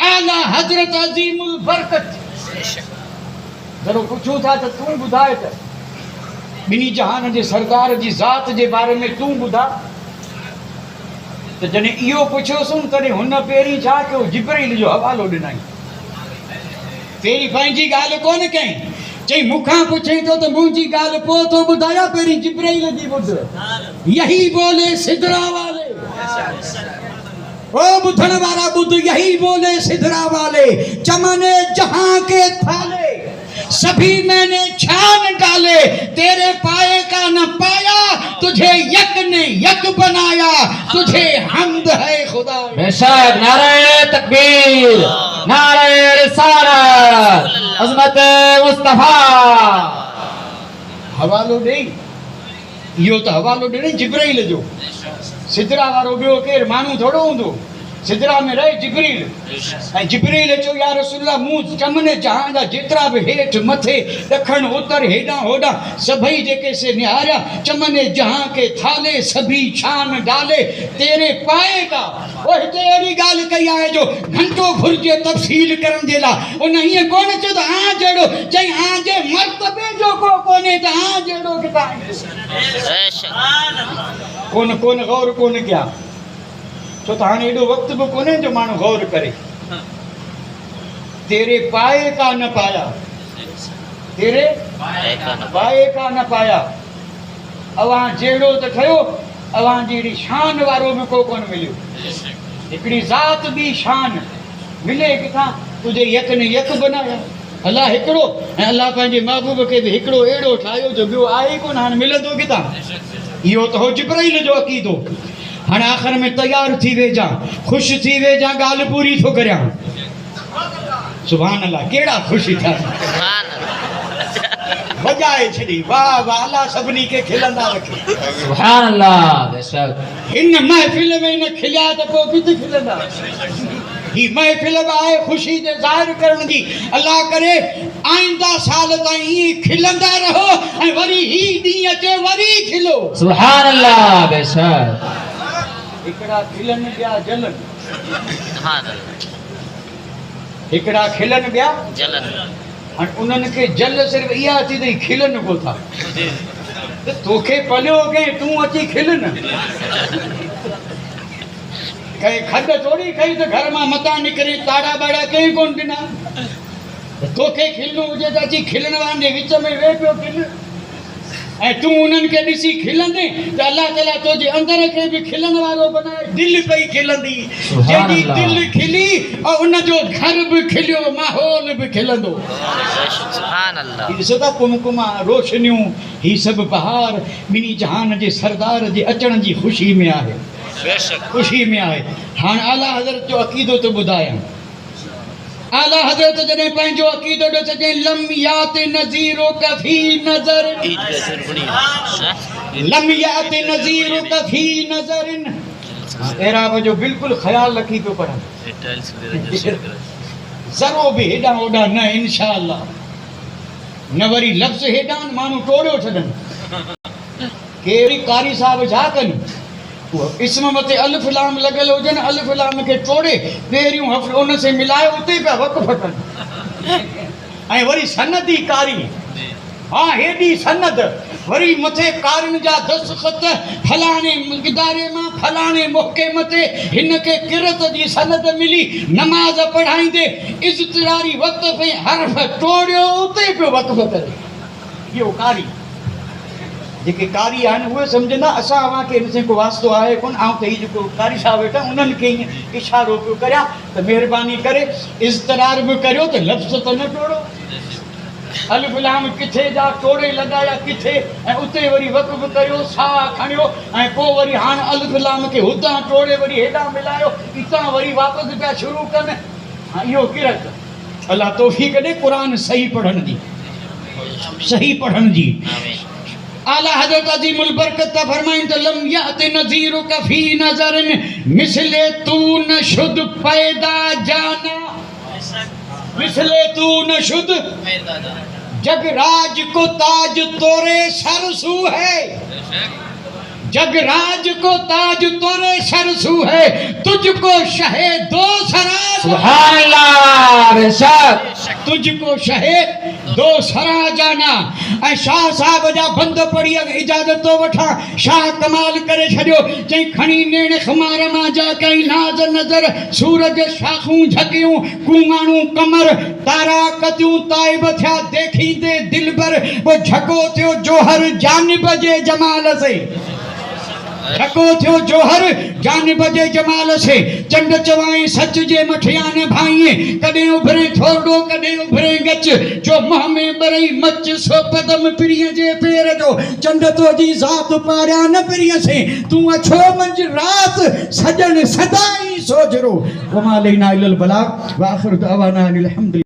आला हज़रत अज़ीमुल बरकत। जरो पुछूं था त तूं ॿुधाए त ॿिनी जहान जे सरकार जी ज़ात जे बारे में तूं ॿुधा। त जॾहिं इहो पुछियोसीं तॾहिं हुन पहिरीं छा कयो, जिब्रील जो हवालो ॾिनई। पहिरीं पंहिंजी ॻाल्हि कोन कयईं, चई मूंखां पुछे थो त मुंहिंजी ॻाल्हि पोइ थो ॿुधायां, पहिरीं जिब्रील जी ॿुध। यही बोले सिदरा वाले, ओ बुधन वाला बुध, यही बोले सिदरा वाले, चमने जहां के थाले सभी मैंने छान डाले, तेरे पाए का न पाया, तुझे यक ने यक बनाया, तुझे हमद है खुदा। बेशक नारे तकबीर, नारे रिसालत, अज़मत मुस्तफा। हवालो ॾेई, इहो त हवालो ॾिनई जिब्रील जो। सिदरा वारो ॿियो केरु माण्हू थोरो हूंदो, सिदरा में रहे जिब्रील। ऐं जिब्रील चयो या रसूलल्लाह मूं चमने जहां जा जेतिरा बि हेठि मथे ॾखण उत्तर हेॾां होॾां सभई जेके से निहारिया, चमने जहां के थाले सभी छान डाले, तेरे पाए का। ओ हिते अहिड़ी ॻाल्हि कई आहे जो घंटो घुरिजे तफ़सील करण जे लाइ। उन हीअं कोन चयो त आ जहिड़ो, चई आ जे मर्तबे जो को कोन्हे त आ जहिड़ो किथां कोन कोन गौर कोन कया। छो त हाणे एॾो वक़्तु बि कोन्हे जो माण्हू गौर करे। तेरे पाए का न पाया, तेरे पाए का न पाया। अवां जहिड़ो त ठहियो, अवां जहिड़ी शान वारो बि को कोन मिलियो। हिकिड़ी ज़ात बि शान मिले किथां, तुझे यक ने यक बनाया। अलाह हिकिड़ो, ऐं अलाह पंहिंजे महबूब खे बि हिकिड़ो अहिड़ो ठाहियो जो ॿियो आहे ई कोन। हाणे मिलंदो किथां? इहो त हो जिब्रील जो अक़ीदो। हाणे आख़िर में तयारु थी वेजा, ख़ुशि थी वेजा, ॻाल्हि पूरी थो करियां। सुभान अल्लाह, कहिड़ा ख़ुशि थिया। वॼाए छॾी। वाह वाह, अल्लाह सभिनी खे खिलंदा रखे। सुभान अल्लाह बेशक। हिन महफ़िल में न खिलिया त पोइ किथे खिलंदा। ही महफ़िल आहे ख़ुशी जे ज़ाहिर करण जी। अल्लाह करे आईंदा साल ताईं ईअं खिलंदा रहो ऐं वरी ही ॾींहुं अचे वरी खिलो। सुभान अल्लाह बेशक। हिकिड़ा खिलनि ॿिया जलन। सुभान अल्लाह। हिकिड़ा खिलनि ॿिया जलन। हाणे उन्हनि खे जल सिर्फ़ु इहा अची अथई, खिलनि को था। त तोखे पलियो कंहिं, तूं अची खिल न। कंहिं खॾ थोरी खई त घर मां मथां निकिरे, ताड़ा बाड़ा कंहिं कोन ॾिना। तोखे खिलणो हुजे त अची खिलण वारनि जे विच में वेह पियो खिल। ऐं तूं उन्हनि खे ॾिसी खिलंदे त अलाह ताला तुंहिंजे अंदर खे बि खिलण वारो बनाए। दिलि पई खिलंदी, जंहिंजी दिलि खिली ऐं उनजो घर बि खिलियो, माहौल बि खिलंदो। सुभान अल्लाह। ॾिसो था कुमकुमा रोशनियूं, ही सभु बहार ॿिन्ही जहान जे सरदार जे अचण जी ख़ुशी में आहे। बेशक ख़ुशी में आहे। हाणे आला हज़रत जो अक़ीदो थो ॿुधायां। आला हज़रत जॾहिं पंहिंजो अक़ीदो ॾियो त चई लम यात नज़ीरो कफ़ी नज़र, लम यात नज़ीरो कफ़ी नज़रिन। एराब जो बिल्कुलु ख़्यालु रखी पियो पढ़नि, ज़रो बि हेॾां होॾां न, इंशाअल्लाह न वरी लफ़्ज़ हेॾां माण्हू टोड़ियो छॾनि। कहिड़ी कारी साहिब छा कनि, उहो इस्म मथे अलिफ लाम लॻल हुजनि, अलिफ लाम खे टोड़े पहिरियों हफ़्तो उन से मिलाए उते पिया वक़्फ़ कनि। ऐं वरी सनद ई कारी। हा हेॾी सनद, वरी मथे कारिन जा दस्तख़त, फलाणे इदारे मां फलाणे मौक़े मथे हिन खे किरत जी सनद मिली, नमाज़ पढ़ाईंदे इज़्तिरारी वक़्त पे हर्फ़ टोड़ियो उते पियो वक़्फ़ करे। इहो कारी। जेके कारी आहिनि उहे सम्झंदा असां अव्हांखे हिन सां को वास्तो आहे कोन। ऐं त हीउ जेको कारी साहिब वेठा उन्हनि खे ईअं इशारो पियो करियां त महिरबानी करे इज़्तिरार बि करियो त लफ़्ज़ त न टोड़ो। अलिफ लाम किथे जा टोड़े लॻाया किथे, ऐं उते वरी वक़्फ़ करियो, साह खणियो, ऐं पोइ वरी हाणे अलिफ लाम खे हुतां टोड़े वरी हेॾां मिलायो, हितां वरी वापसि पिया शुरू कनि। हा इहो किरत। अलाह तौफ़ीक़ ॾे क़ुरान सही पढ़ण जी, सही पढ़ण जी। आला हज़रत अज़ीमुल बरकत फरमाइन त लम यात नज़ीरो कफ़ी नज़रिन मिसले तू न शुद पैदा जाना, मिसले तू न शुद जग राज को ताज तोरे सरसू है, जग राज को ताज तोरे सरसू है, तुझको शहे दो सरा। सुभान अल्लाह बेशक। तुझको शहे दो सरा जाना। ऐं शाह साहब जा बंद पढ़ी इजाज़त तो वठा। शाह कमाल करे छॾियो, चई खणी नेण खमार मां जा कई नाज़ नज़र, सूरज शाखूं झकियूं कुमाणूं कमर, तारा कतियूं ताइब थिया देखींदे दिलबर, वो झको थियो जोहर जानिब जे जमाल से, झको थियो जोहर जानिब जे जमाल से। चंड चवाई सच जे मठियान भाई, कॾहिं उभरे थोड़ो कॾहिं उभरे गच, जो मुंह में बरई मच सो पदम पिरीअ जे पेर जो, चंड तो जी ज़ात पारिया न पिरीअ से, तूं अछो मंझ रात सजन सदाई सोजरो। वमा अलैना इल्लल बलाग व आखिरु दअवाना अनिल हम्दुलिल्लाह।